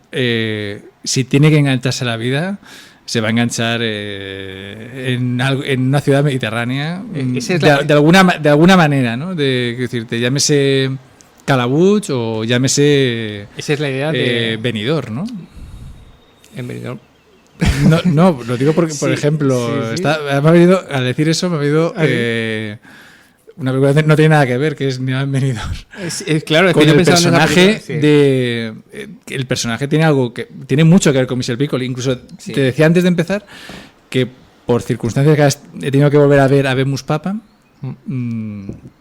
si tiene que engancharse a la vida, se va a enganchar en una ciudad mediterránea, de alguna manera, ¿no? Es decir, llámese Calabuig o llámese... Esa es la idea de Benidorm, ¿no? En Benidorm. No, lo digo porque, por ejemplo, al decir eso me ha venido una película que no tiene nada que ver, que es Niña Benidorm. Claro, es con que yo el personaje el personaje tiene algo que tiene mucho que ver con Michel Piccoli. Incluso te decía antes de empezar que por circunstancias que he tenido que volver a ver Habemus Papam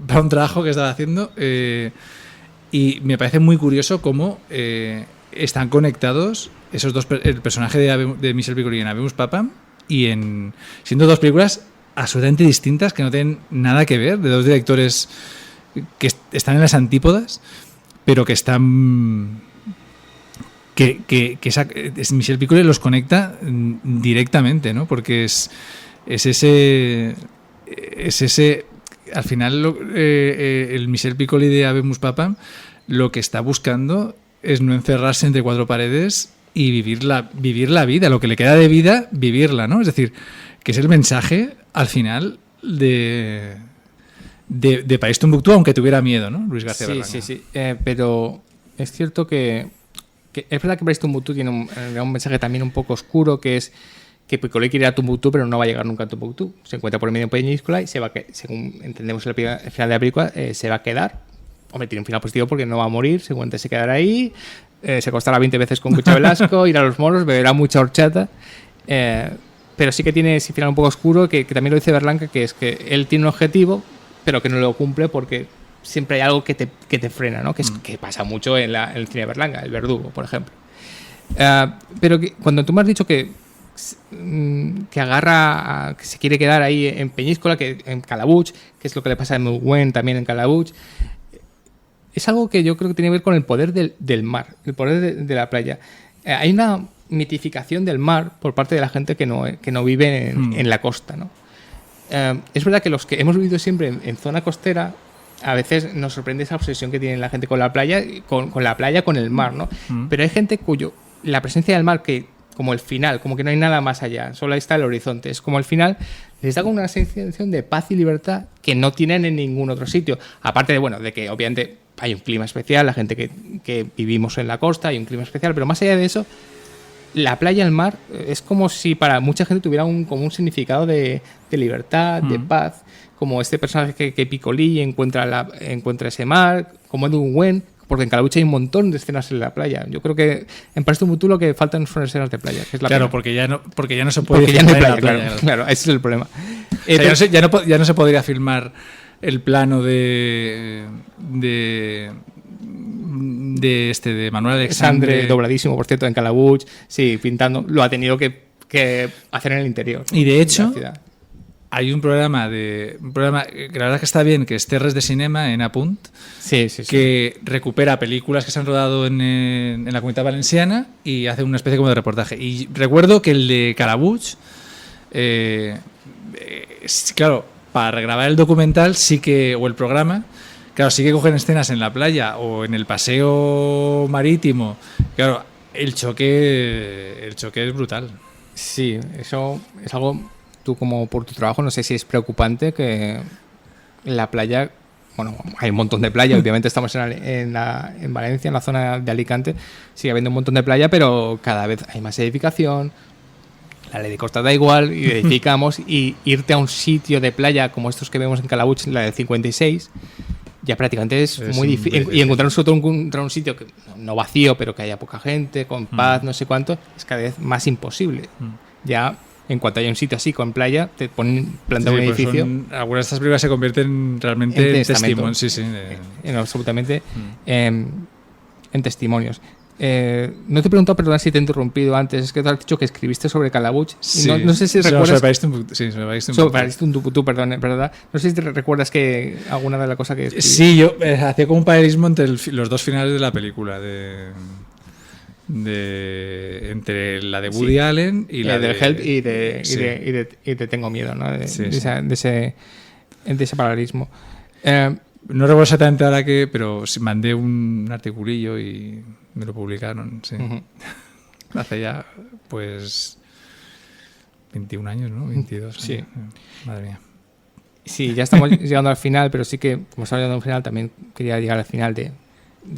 para un trabajo que estaba haciendo, y me parece muy curioso cómo están conectados esos dos, el personaje de Michel Piccoli en Habemus Papam, y siendo dos películas absolutamente distintas, que no tienen nada que ver, de dos directores que están en las antípodas, pero que están... que Michel Piccoli los conecta directamente, ¿no? Porque es ese al final el Michel Piccoli de Habemus Papam lo que está buscando es no encerrarse entre cuatro paredes y vivir la vida, lo que le queda de vida, vivirla, ¿no? Es decir, que es el mensaje al final de París Tombuctú, aunque tuviera miedo, ¿no? Luis García Berlanga. Sí. Pero es cierto que es verdad que París Tombuctú tiene un mensaje también un poco oscuro, que es que Piccoli quiere ir a Tombuctú, pero no va a llegar nunca a Tombuctú. Se encuentra por el medio en Peñíscola y según entendemos el final de la película, se va a quedar. Hombre, tiene un final positivo porque no va a morir, seguramente se quedará ahí, se acostará 20 veces con Concha Velasco, irá a los moros, beberá mucha horchata. Pero sí que tiene ese final un poco oscuro, que también lo dice Berlanga, que es que él tiene un objetivo, pero que no lo cumple porque siempre hay algo que te frena, ¿no? Que pasa mucho en el cine de Berlanga, El Verdugo, por ejemplo. Pero cuando tú me has dicho que agarra, que se quiere quedar ahí en Peñíscola, que en Calabuig, que es lo que le pasa a Muguen también en Calabuig, es algo que yo creo que tiene que ver con el poder del mar, el poder de la playa. Hay mitificación del mar por parte de la gente que no vive en la costa, ¿no? Es verdad que los que hemos vivido siempre en zona costera, a veces nos sorprende esa obsesión que tiene la gente con la playa, con el mar, ¿no? Pero hay gente la presencia del mar, que como el final, como que no hay nada más allá, solo está el horizonte, es como el final, les da como una sensación de paz y libertad que no tienen en ningún otro sitio. Aparte de que obviamente hay un clima especial, la gente que vivimos en la costa, hay un clima especial, pero más allá de eso, la playa, el mar, es como si para mucha gente tuviera como un significado de libertad, de paz, como este personaje que Piccoli encuentra ese mar, como Edwin Wen, porque en Calabuch hay un montón de escenas en la playa. Yo creo que en París tu Mutú lo que faltan son escenas de playa, que es la claro, pena. porque ya no se puede porque ya no hay filmar playa, en la playa. claro, ese es el problema. O sea, ya no se podría filmar el plano de Manuel Alexandre, dobladísimo, por cierto, en Calabuch, sí, pintando, lo ha tenido que hacer en el interior, ¿no? Y de hecho, la ciudad. hay un programa que la verdad que está bien, que es Terres de Cinema en Apunt, sí. que recupera películas que se han rodado en la Comunitat Valenciana y hace una especie como de reportaje. Y recuerdo que el de Calabuch, claro, para grabar el documental o el programa, claro, sí que cogen escenas en la playa o en el paseo marítimo. Claro, el choque es brutal. Sí, eso es algo, tú como por tu trabajo, no sé si es preocupante que la playa, bueno, hay un montón de playa, obviamente estamos en Valencia, en la zona de Alicante, sigue habiendo un montón de playa, pero cada vez hay más edificación, la ley de costa da igual, y edificamos, y irte a un sitio de playa como estos que vemos en Calabuch, la del 56, ya prácticamente es muy difícil. Y encontrar un sitio que no vacío, pero que haya poca gente, con paz, no sé cuánto, es cada vez más imposible. Ya, en cuanto haya un sitio así con playa, te plantan un edificio. Algunas de estas películas se convierten realmente en testimonios. Sí, Absolutamente en testimonios. No te he preguntado, perdona si te he interrumpido antes, es que tú has dicho que escribiste sobre Calabuch. Sí. No sé si recuerdas. Sobre Pariste un Tucutú, perdón, ¿verdad? No sé si te recuerdas que alguna de las cosas que escribí. Sí, yo hacía como un paralelismo entre los dos finales de la película, entre la de Woody Allen y la del Help y de Tengo Miedo, ¿no? De ese paralelismo. No recuerdo exactamente ahora pero mandé un articulillo y me lo publicaron, sí. Hace ya, pues, 21 años, ¿no? 22. Sí. Madre mía. Sí, ya estamos llegando al final, pero sí que, como estamos llegando al final, también quería llegar al final de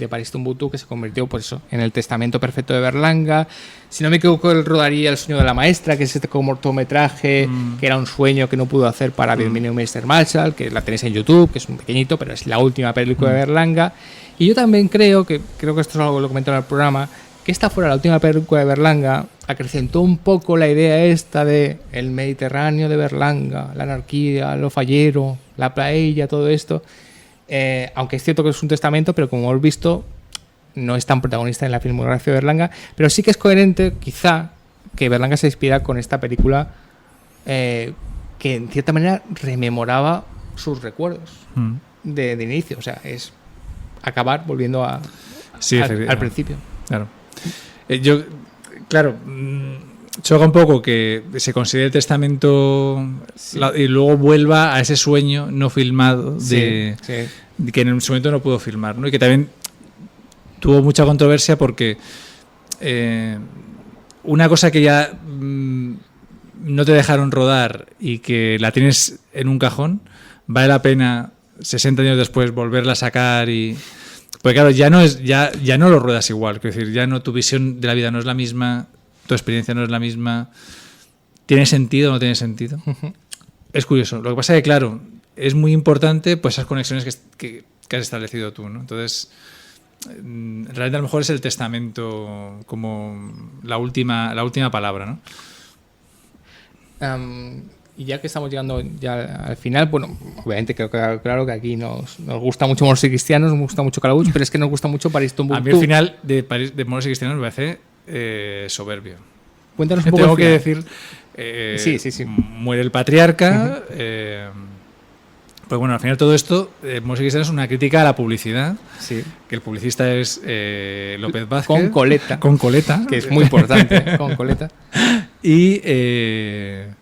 París Tombuctú, que se convirtió, por eso, en el testamento perfecto de Berlanga. Si no me equivoco, él rodaría El sueño de la maestra, que es este cortometraje que era un sueño que no pudo hacer para Bienvenido Mr. Marshall, que la tenéis en YouTube, que es un pequeñito, pero es la última película de Berlanga. Y yo también creo que esto es algo que lo comenté en el programa, que esta fuera la última película de Berlanga, acrecentó un poco la idea esta de el Mediterráneo de Berlanga, la anarquía, lo fallero, la paella, todo esto. Aunque es cierto que es un testamento, pero como hemos visto, no es tan protagonista en la filmografía de Berlanga, pero sí que es coherente, quizá, que Berlanga se inspira con esta película que en cierta manera rememoraba sus recuerdos de inicio, o sea, es acabar volviendo al principio. Claro. Choca un poco que se considere el testamento y luego vuelva a ese sueño no filmado de que en su momento no pudo filmar, ¿no? Y que también tuvo mucha controversia porque una cosa que ya no te dejaron rodar y que la tienes en un cajón, vale la pena 60 años después volverla a sacar porque claro, ya no lo ruedas igual, es decir, ya no, tu visión de la vida no es la misma, tu experiencia no es la misma. ¿Tiene sentido o no tiene sentido? Es curioso. Lo que pasa es que, claro, es muy importante pues esas conexiones que has establecido tú, ¿no? Entonces, realmente a lo mejor es el testamento como la última palabra, ¿no? Y ya que estamos llegando ya al final, bueno, obviamente creo que claro que aquí nos gusta mucho Moros y Cristianos, nos gusta mucho Calabuch, pero es que nos gusta mucho París Tombuctú. A mí el final de Moros y Cristianos me parece soberbio. Cuéntanos un poco. Tengo que decir, sí. muere el patriarca, Pues bueno, al final todo esto, Moros y Cristianos, es una crítica a la publicidad. Sí. Que el publicista es López Vázquez. Con coleta. Con coleta. Que es muy importante, con coleta. Y que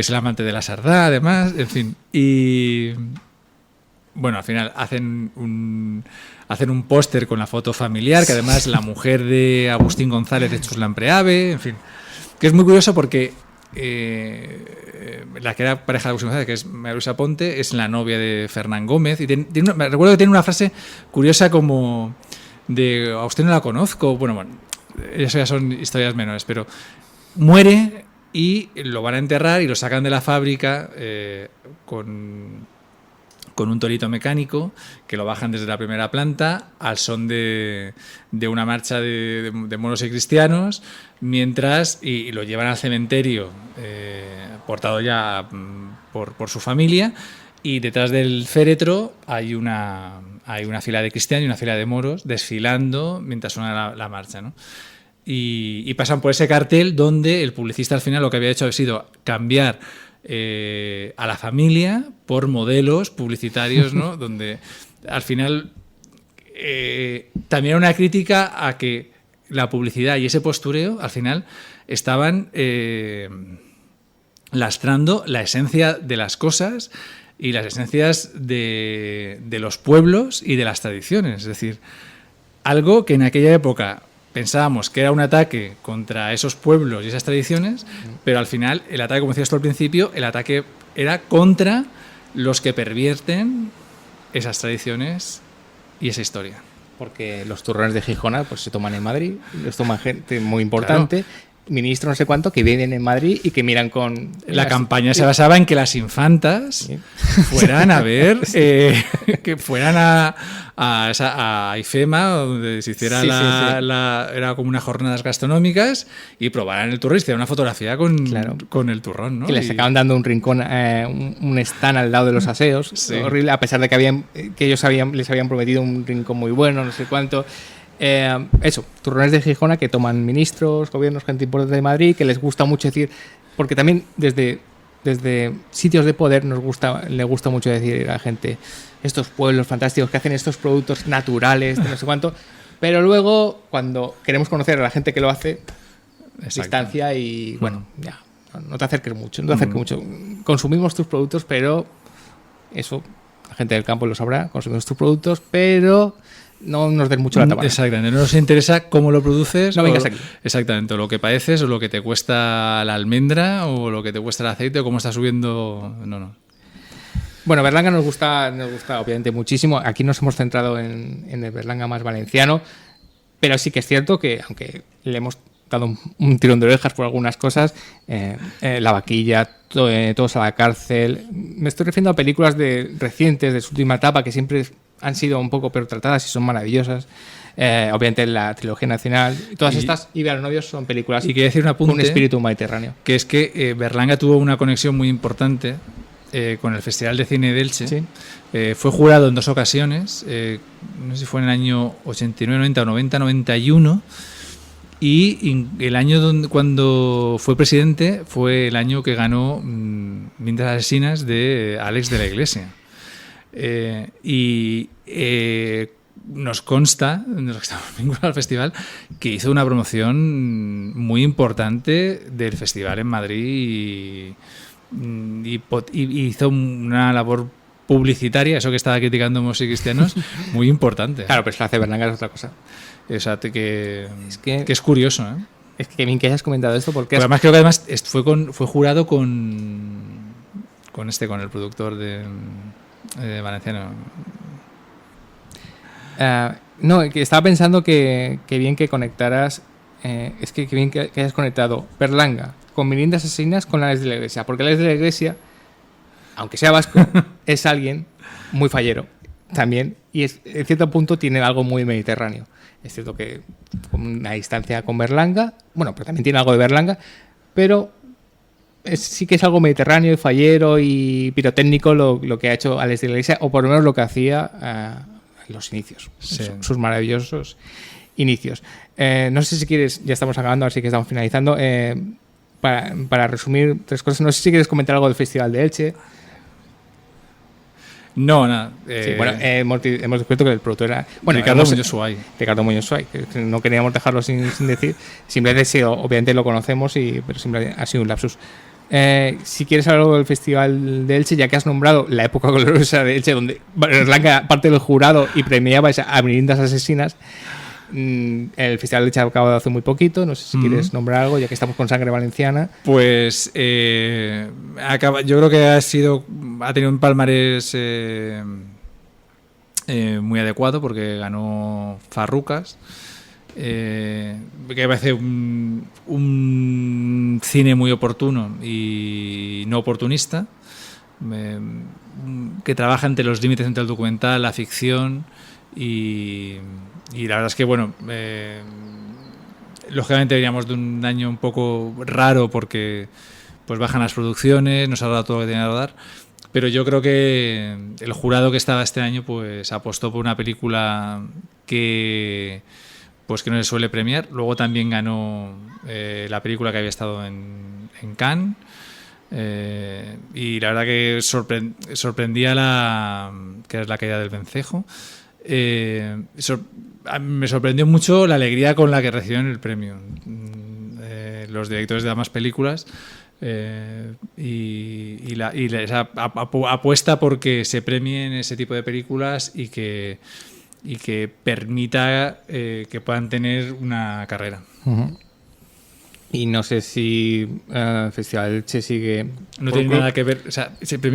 es el amante de la Sardá, además, en fin. Y bueno, al final hacen un póster con la foto familiar, que además la mujer de Agustín González de Chuslan Preave, en fin. Que es muy curioso porque la que era pareja de Agustín González, que es María Luisa Ponte, es la novia de Fernán Gómez. Y me recuerdo que tiene una frase curiosa como de: a usted no la conozco. Bueno, eso ya son historias menores, pero muere y lo van a enterrar y lo sacan de la fábrica con un torito mecánico que lo bajan desde la primera planta al son de una marcha de moros y cristianos, mientras y lo llevan al cementerio portado ya por su familia, y detrás del féretro hay una fila de cristianos y una fila de moros desfilando mientras suena la marcha, ¿no? Y pasan por ese cartel donde el publicista al final lo que había hecho ha sido cambiar a la familia por modelos publicitarios, ¿no? Donde al final también era una crítica a que la publicidad y ese postureo al final estaban lastrando la esencia de las cosas y las esencias de los pueblos y de las tradiciones. Es decir, algo que en aquella época pensábamos que era un ataque contra esos pueblos y esas tradiciones, pero al final el ataque, como decías tú al principio, el ataque era contra los que pervierten esas tradiciones y esa historia. Porque los turrones de Gijona pues se toman en Madrid, los toma gente muy importante, claro. Ministro no sé cuánto, que viven en Madrid y que miran con... La campaña se basaba en que las infantas fueran a ver, que fueran a IFEMA, donde se hiciera era como unas jornadas gastronómicas, y probaran el turrón y hicieran una fotografía con el turrón, ¿no? Que les acaban dando un rincón, un stand al lado de los aseos, horrible, a pesar de que ellos les habían prometido un rincón muy bueno, no sé cuánto. Eso, turrones de Gijona que toman ministros, gobiernos, gente importante de Madrid, que les gusta mucho decir, porque también desde sitios de poder le gusta mucho decir a la gente estos pueblos fantásticos que hacen estos productos naturales, de no sé cuánto, pero luego cuando queremos conocer a la gente que lo hace, distancia y bueno, ya, no te acerques mucho, consumimos tus productos, pero eso, la gente del campo lo sabrá, consumimos tus productos, pero no nos den mucho la tapada. Exactamente, no nos interesa cómo lo produces. No vengas aquí. Exactamente, o lo que padeces, o lo que te cuesta la almendra, o lo que te cuesta el aceite, o cómo está subiendo. No. Bueno, Berlanga nos gusta obviamente muchísimo. Aquí nos hemos centrado en el Berlanga más valenciano, pero sí que es cierto que, aunque le hemos dado un tirón de orejas por algunas cosas, La Vaquilla, Todos a la cárcel, me estoy refiriendo a películas recientes de su última etapa que siempre han sido un poco pero tratadas y son maravillosas. Obviamente la trilogía nacional, todas estas y Ver a los novios son películas y quería decir un apunte, con un espíritu mediterráneo. Que es que Berlanga tuvo una conexión muy importante con el Festival de Cine de Elche. ¿Sí? Fue jurado en 2 ocasiones, no sé si fue en el año 89, 90 o 90, 91, y el año cuando fue presidente fue el año que ganó Mentes asesinas de Alex de la Iglesia. Nos consta, de los que estamos vinculados al festival, que hizo una promoción muy importante del festival en Madrid y hizo una labor publicitaria, eso que estaba criticando Moros y Cristianos, muy importante. Claro, pero la hace Berlanga es otra cosa. Exacto, que es curioso, ¿eh? Es que bien que hayas comentado esto, porque además creo que además fue jurado con el productor de valenciano. No, que estaba pensando que bien que conectaras, es que bien que hayas conectado Berlanga con Meriendas Asesinas con Alex de la Iglesia, porque Alex de la Iglesia, aunque sea vasco, es alguien muy fallero también, y en cierto punto tiene algo muy mediterráneo. Es cierto que con una distancia con Berlanga, bueno, pero también tiene algo de Berlanga, pero sí que es algo mediterráneo y fallero y pirotécnico lo que ha hecho Alex de la Iglesia, o por lo menos lo que hacía en los inicios, sí. Sus maravillosos inicios. No sé si quieres, ya estamos acabando, así que estamos finalizando, para resumir 3 cosas, no sé si quieres comentar algo del Festival de Elche. No, nada. Sí, bueno, hemos descubierto que el productor era... Bueno, Ricardo Muñoz Suay. Ricardo Muñoz Suay, que no queríamos dejarlo sin decir. Simplemente sí, obviamente lo conocemos, pero siempre ha sido un lapsus. Si quieres hablar del Festival de Elche, ya que has nombrado la época gloriosa de Elche, donde Berlanga parte del jurado y premiaba a Brindas Asesinas, el Festival de Elche ha acabado hace muy poquito. No sé si quieres nombrar algo, ya que estamos con sangre valenciana. Pues yo creo que ha tenido un palmarés muy adecuado, porque ganó Farrucas, que me parece un cine muy oportuno y no oportunista, que trabaja entre los límites entre el documental, la ficción y la verdad es que, bueno, lógicamente veníamos de un año un poco raro porque pues bajan las producciones, nos ha dado todo lo que tenía que dar, pero yo creo que el jurado que estaba este año pues apostó por una película que no se suele premiar. Luego también ganó la película que había estado en Cannes, y la verdad que sorprendía que es La caída del vencejo. Me sorprendió mucho la alegría con la que recibieron el premio los directores de ambas películas, y esa apuesta porque se premien ese tipo de películas y que permita que puedan tener una carrera. Uh-huh. Y no sé si el Festival de Elche sigue... No tiene nada que ver. O sea,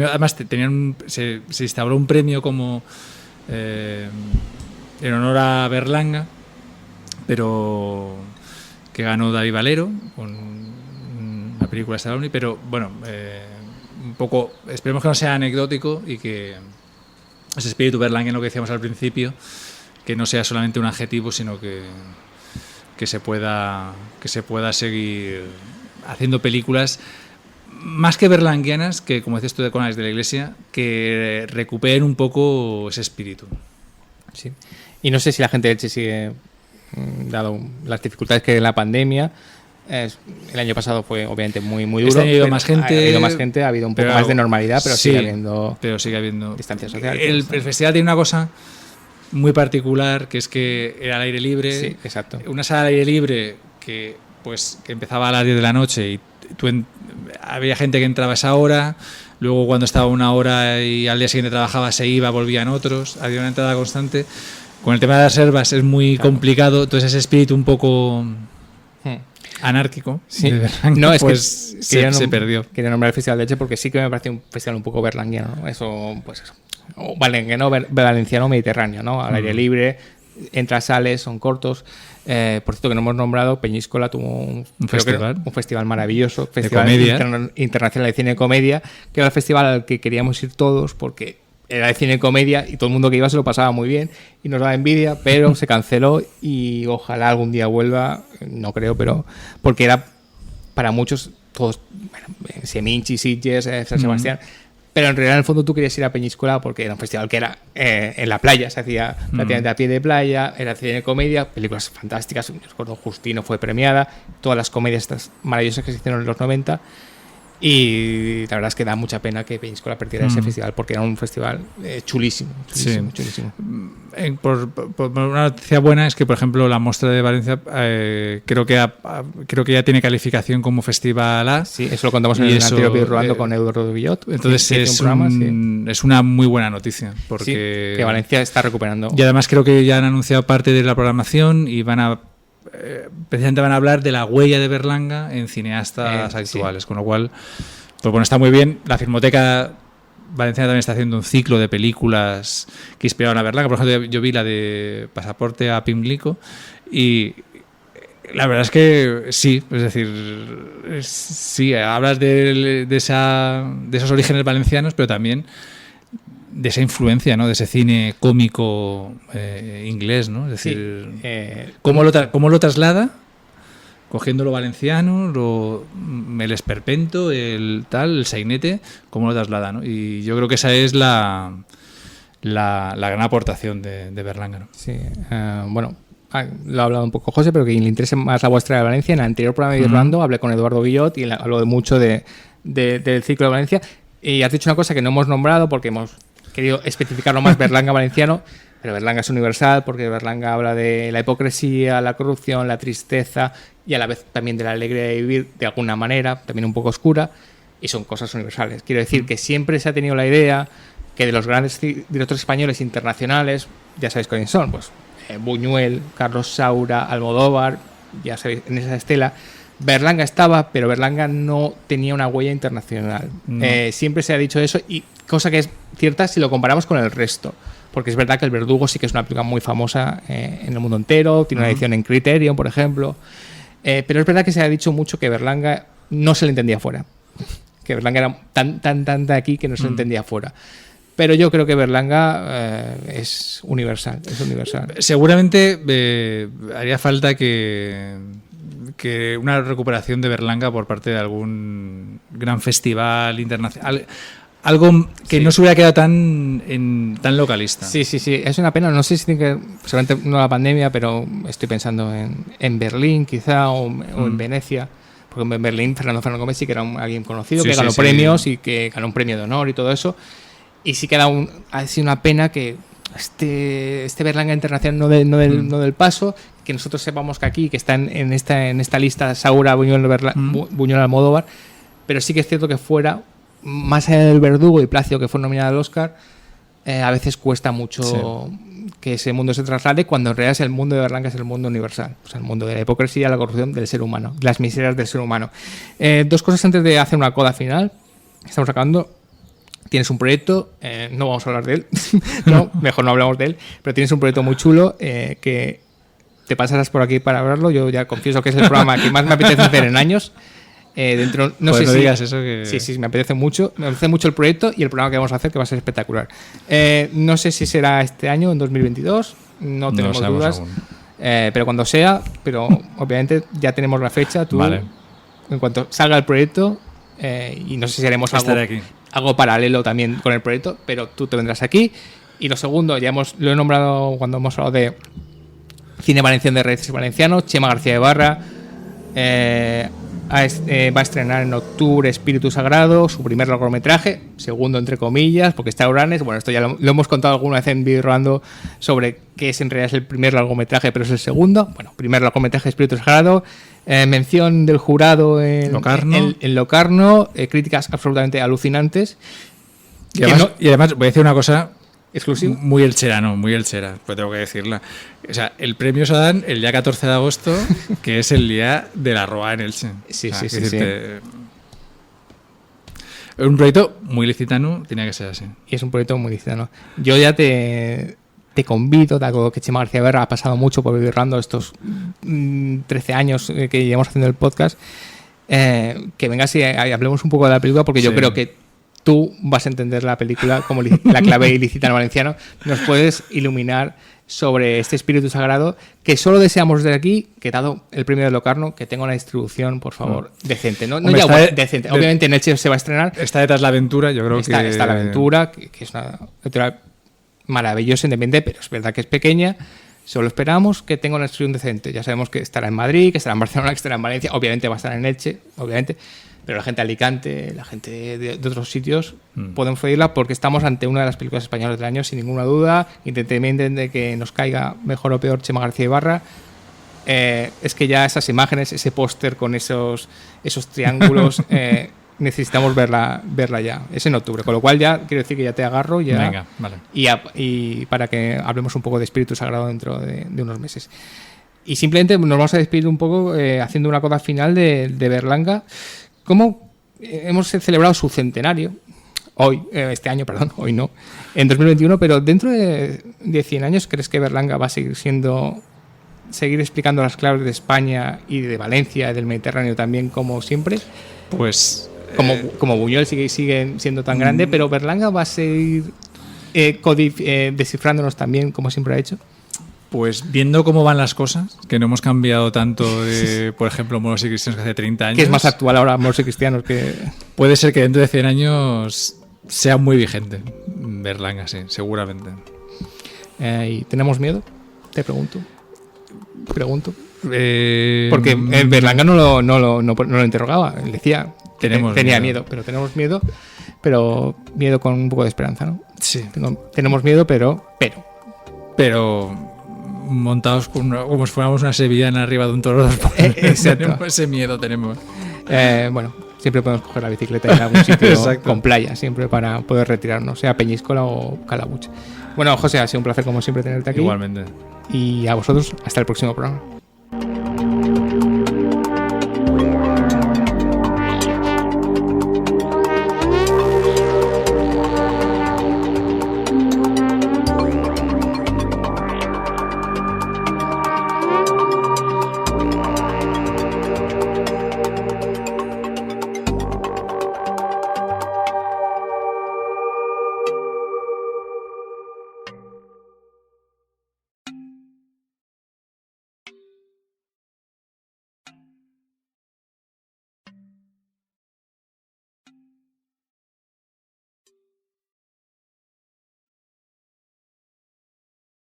además se instauró un premio como en honor a Berlanga, pero que ganó David Valero con una película de Stallone, pero bueno, un poco, esperemos que no sea anecdótico y que ese espíritu berlangueno que decíamos al principio, que no sea solamente un adjetivo, sino que se pueda seguir haciendo películas más que berlanguianas, que, como decías tú, de Conas de la Iglesia, que recuperen un poco ese espíritu. Sí. Y no sé si la gente de Elche sigue, dado las dificultades que hay en la pandemia. El año pasado fue obviamente muy duro. Este año ha ido más gente, ha habido un poco más de normalidad, pero sí, sigue habiendo distancia social. El festival tiene una cosa muy particular, que es que era al aire libre. Sí, exacto. Una sala al aire libre que empezaba a las 10 de la noche y había gente que entraba a esa hora, luego cuando estaba una hora y al día siguiente trabajaba, se iba, volvían otros, había una entrada constante. Con el tema de las reservas es muy complicado, entonces ese espíritu un poco anárquico, sí. No, es pues que se perdió. Quería nombrar el Festival de Elche porque sí que me parece un festival un poco berlanguiano, ¿no? Eso. O valenciano mediterráneo, ¿no? Al aire libre, entras, sales, son cortos. Por cierto, que no hemos nombrado, Peñíscola tuvo un festival maravilloso, Festival Internacional de Cine y Comedia, que era el festival al que queríamos ir todos porque era de cine y comedia y todo el mundo que iba se lo pasaba muy bien y nos daba envidia, pero se canceló y ojalá algún día vuelva, no creo, pero porque era para muchos, todos, Seminci, Sitges, San Sebastián, pero en realidad en el fondo tú querías ir a Peñíscola porque era un festival que era en la playa, se hacía prácticamente a pie de playa, era cine y comedia, películas fantásticas, yo recuerdo Justino fue premiada, todas las comedias estas maravillosas que se hicieron en los 90. Y la verdad es que da mucha pena que Peñíscola perdiera ese festival porque era un festival chulísimo. Por una noticia buena es que, por ejemplo, la Mostra de Valencia creo que ya tiene calificación como Festival A. Sí, eso lo contamos en el anterior Pide Rodando con Eduardo Villot. Entonces es una muy buena noticia porque que Valencia está recuperando. Y además creo que ya han anunciado parte de la programación y precisamente van a hablar de la huella de Berlanga en cineastas actuales, con lo cual, pues bueno, está muy bien. La Filmoteca Valenciana también está haciendo un ciclo de películas que inspiraron a Berlanga. Por ejemplo, yo vi la de Pasaporte a Pimlico y la verdad es que sí, es decir, sí, hablas de esos orígenes valencianos, pero también de esa influencia, ¿no? De ese cine cómico inglés, ¿no? Es decir, ¿cómo lo traslada? Cogiendo lo valenciano, el esperpento, el sainete, ¿cómo lo traslada, ¿no? Y yo creo que esa es la gran aportación de Berlanga, ¿no? Sí, bueno, lo ha hablado un poco José, pero que le interese más la vuestra de Valencia. En el anterior programa de Irlando hablé con Eduardo Villot y habló mucho del ciclo de Valencia. Y has dicho una cosa que no hemos nombrado porque querido especificarlo más Berlanga valenciano, pero Berlanga es universal porque Berlanga habla de la hipocresía, la corrupción, la tristeza y a la vez también de la alegría de vivir de alguna manera, también un poco oscura, y son cosas universales. Quiero decir que siempre se ha tenido la idea que de los grandes directores españoles internacionales, ya sabéis quiénes son, pues Buñuel, Carlos Saura, Almodóvar, ya sabéis, en esa estela, Berlanga estaba, pero Berlanga no tenía una huella internacional. No. Siempre se ha dicho eso, y cosa que es cierta si lo comparamos con el resto. Porque es verdad que El Verdugo sí que es una película muy famosa en el mundo entero, tiene una edición en Criterion, por ejemplo. Pero es verdad que se ha dicho mucho que Berlanga no se le entendía fuera. Que Berlanga era tan de aquí que no se le entendía fuera. Pero yo creo que Berlanga es universal. Seguramente haría falta que una recuperación de Berlanga por parte de algún gran festival internacional. Algo que no se hubiera quedado tan localista. Sí. Es una pena. No sé si tiene que... Seguramente no la pandemia, pero estoy pensando en Berlín, quizá, o en Venecia. Porque en Berlín Fernando Gómez sí que era alguien conocido, que ganó premios y que ganó un premio de honor y todo eso. Y sí que ha sido una pena que este Berlanga internacional no del Paso, que nosotros sepamos que aquí, que está en esta lista Saura, Buñuel, Almodóvar, pero sí que es cierto que fuera, más allá del Verdugo y Plácido, que fue nominado al Oscar, a veces cuesta mucho que ese mundo se traslade, cuando en realidad el mundo de Berlanga es el mundo universal, o sea, el mundo de la hipocresía, la corrupción del ser humano, las miserias del ser humano. Dos cosas antes de hacer una coda final. Estamos acabando. Tienes un proyecto, no vamos a hablar de él, no, mejor no hablamos de él, pero tienes un proyecto muy chulo que te pasarás por aquí para hablarlo. Yo ya confieso que es el programa que más me apetece hacer en años. No sé si digas eso que... Sí, me apetece mucho el proyecto y el programa que vamos a hacer, que va a ser espectacular. No sé si será este año, en 2022, no tenemos dudas, pero cuando sea, pero obviamente ya tenemos la fecha. Tú, vale. En cuanto salga el proyecto, y no sé si haremos algo paralelo también con el proyecto, pero tú te vendrás aquí. Y lo segundo, lo he nombrado cuando hemos hablado de cine valenciano, de raíces valencianos, Chema García Ibarra va a estrenar en octubre Espíritu Sagrado, su primer largometraje, segundo entre comillas, porque está Uranes. Bueno, esto ya lo hemos contado alguna vez en Vídeo Rodando sobre qué es en realidad el primer largometraje, pero es el segundo. Bueno, primer largometraje Espíritu Sagrado, mención del jurado en Locarno, críticas absolutamente alucinantes. Y además voy a decir una cosa exclusiva. Muy elchera, pues tengo que decirla. O sea, el premio se dan el día 14 de agosto, que es el día de la Roa en Elche. Sí. Un proyecto muy licitano, tenía que ser así. Y es un proyecto muy licitano. Yo ya te convido, dado que Chema García Ibarra ha pasado mucho por Vivir Rando estos 13 años que llevamos haciendo el podcast, que vengas y hablemos un poco de la película, porque yo creo que tú vas a entender la película como la clave ilícita en valenciano. Nos puedes iluminar sobre este Espíritu Sagrado, que solo deseamos desde aquí, que dado el premio de Locarno, que tenga una distribución, por favor, decente. Decente. Obviamente en Elche se va a estrenar. Está detrás La Aventura, yo creo que... Está La Aventura, que es una aventura maravillosa, independiente, pero es verdad que es pequeña. Solo esperamos que tenga una distribución decente. Ya sabemos que estará en Madrid, que estará en Barcelona, que estará en Valencia. Obviamente va a estar en Elche, obviamente. Pero la gente de Alicante, la gente de otros sitios pueden pedirla, porque estamos ante una de las películas españolas del año, sin ninguna duda. Independientemente de que nos caiga mejor o peor Chema García Ibarra, es que ya esas imágenes, ese póster con esos triángulos, necesitamos verla ya. Es en octubre, con lo cual ya quiero decir que ya te agarro ya. Venga, vale. Y para que hablemos un poco de Espíritu Sagrado dentro de unos meses. Y simplemente nos vamos a despedir un poco haciendo una coda final de Berlanga. ¿Cómo hemos celebrado su centenario? Este año, hoy no, en 2021, pero dentro de 100 años, ¿crees que Berlanga va a seguir explicando las claves de España y de Valencia, del Mediterráneo también, como siempre? Pues... Como Buñuel sigue siendo tan grande, pero Berlanga va a seguir descifrándonos también, como siempre ha hecho. Pues viendo cómo van las cosas, que no hemos cambiado tanto de, por ejemplo, Moros y Cristianos que hace 30 años. Que es más actual ahora Moros y Cristianos que... Puede ser que dentro de 100 años sea muy vigente Berlanga, sí, seguramente. ¿Y tenemos miedo? Te pregunto. Porque Berlanga no lo interrogaba. Él decía tenía miedo, pero tenemos miedo. pero miedo con un poco de esperanza, ¿no? Sí. Tenemos miedo, pero montados como si fuéramos una sevillana arriba de un toro. Exacto. Tenemos ese miedo, tenemos. Bueno, siempre podemos coger la bicicleta en algún sitio Exacto. con playa, siempre para poder retirarnos, sea Peñíscola o Calabuch. Bueno, José, ha sido un placer como siempre tenerte aquí. Igualmente. Y a vosotros, hasta el próximo programa.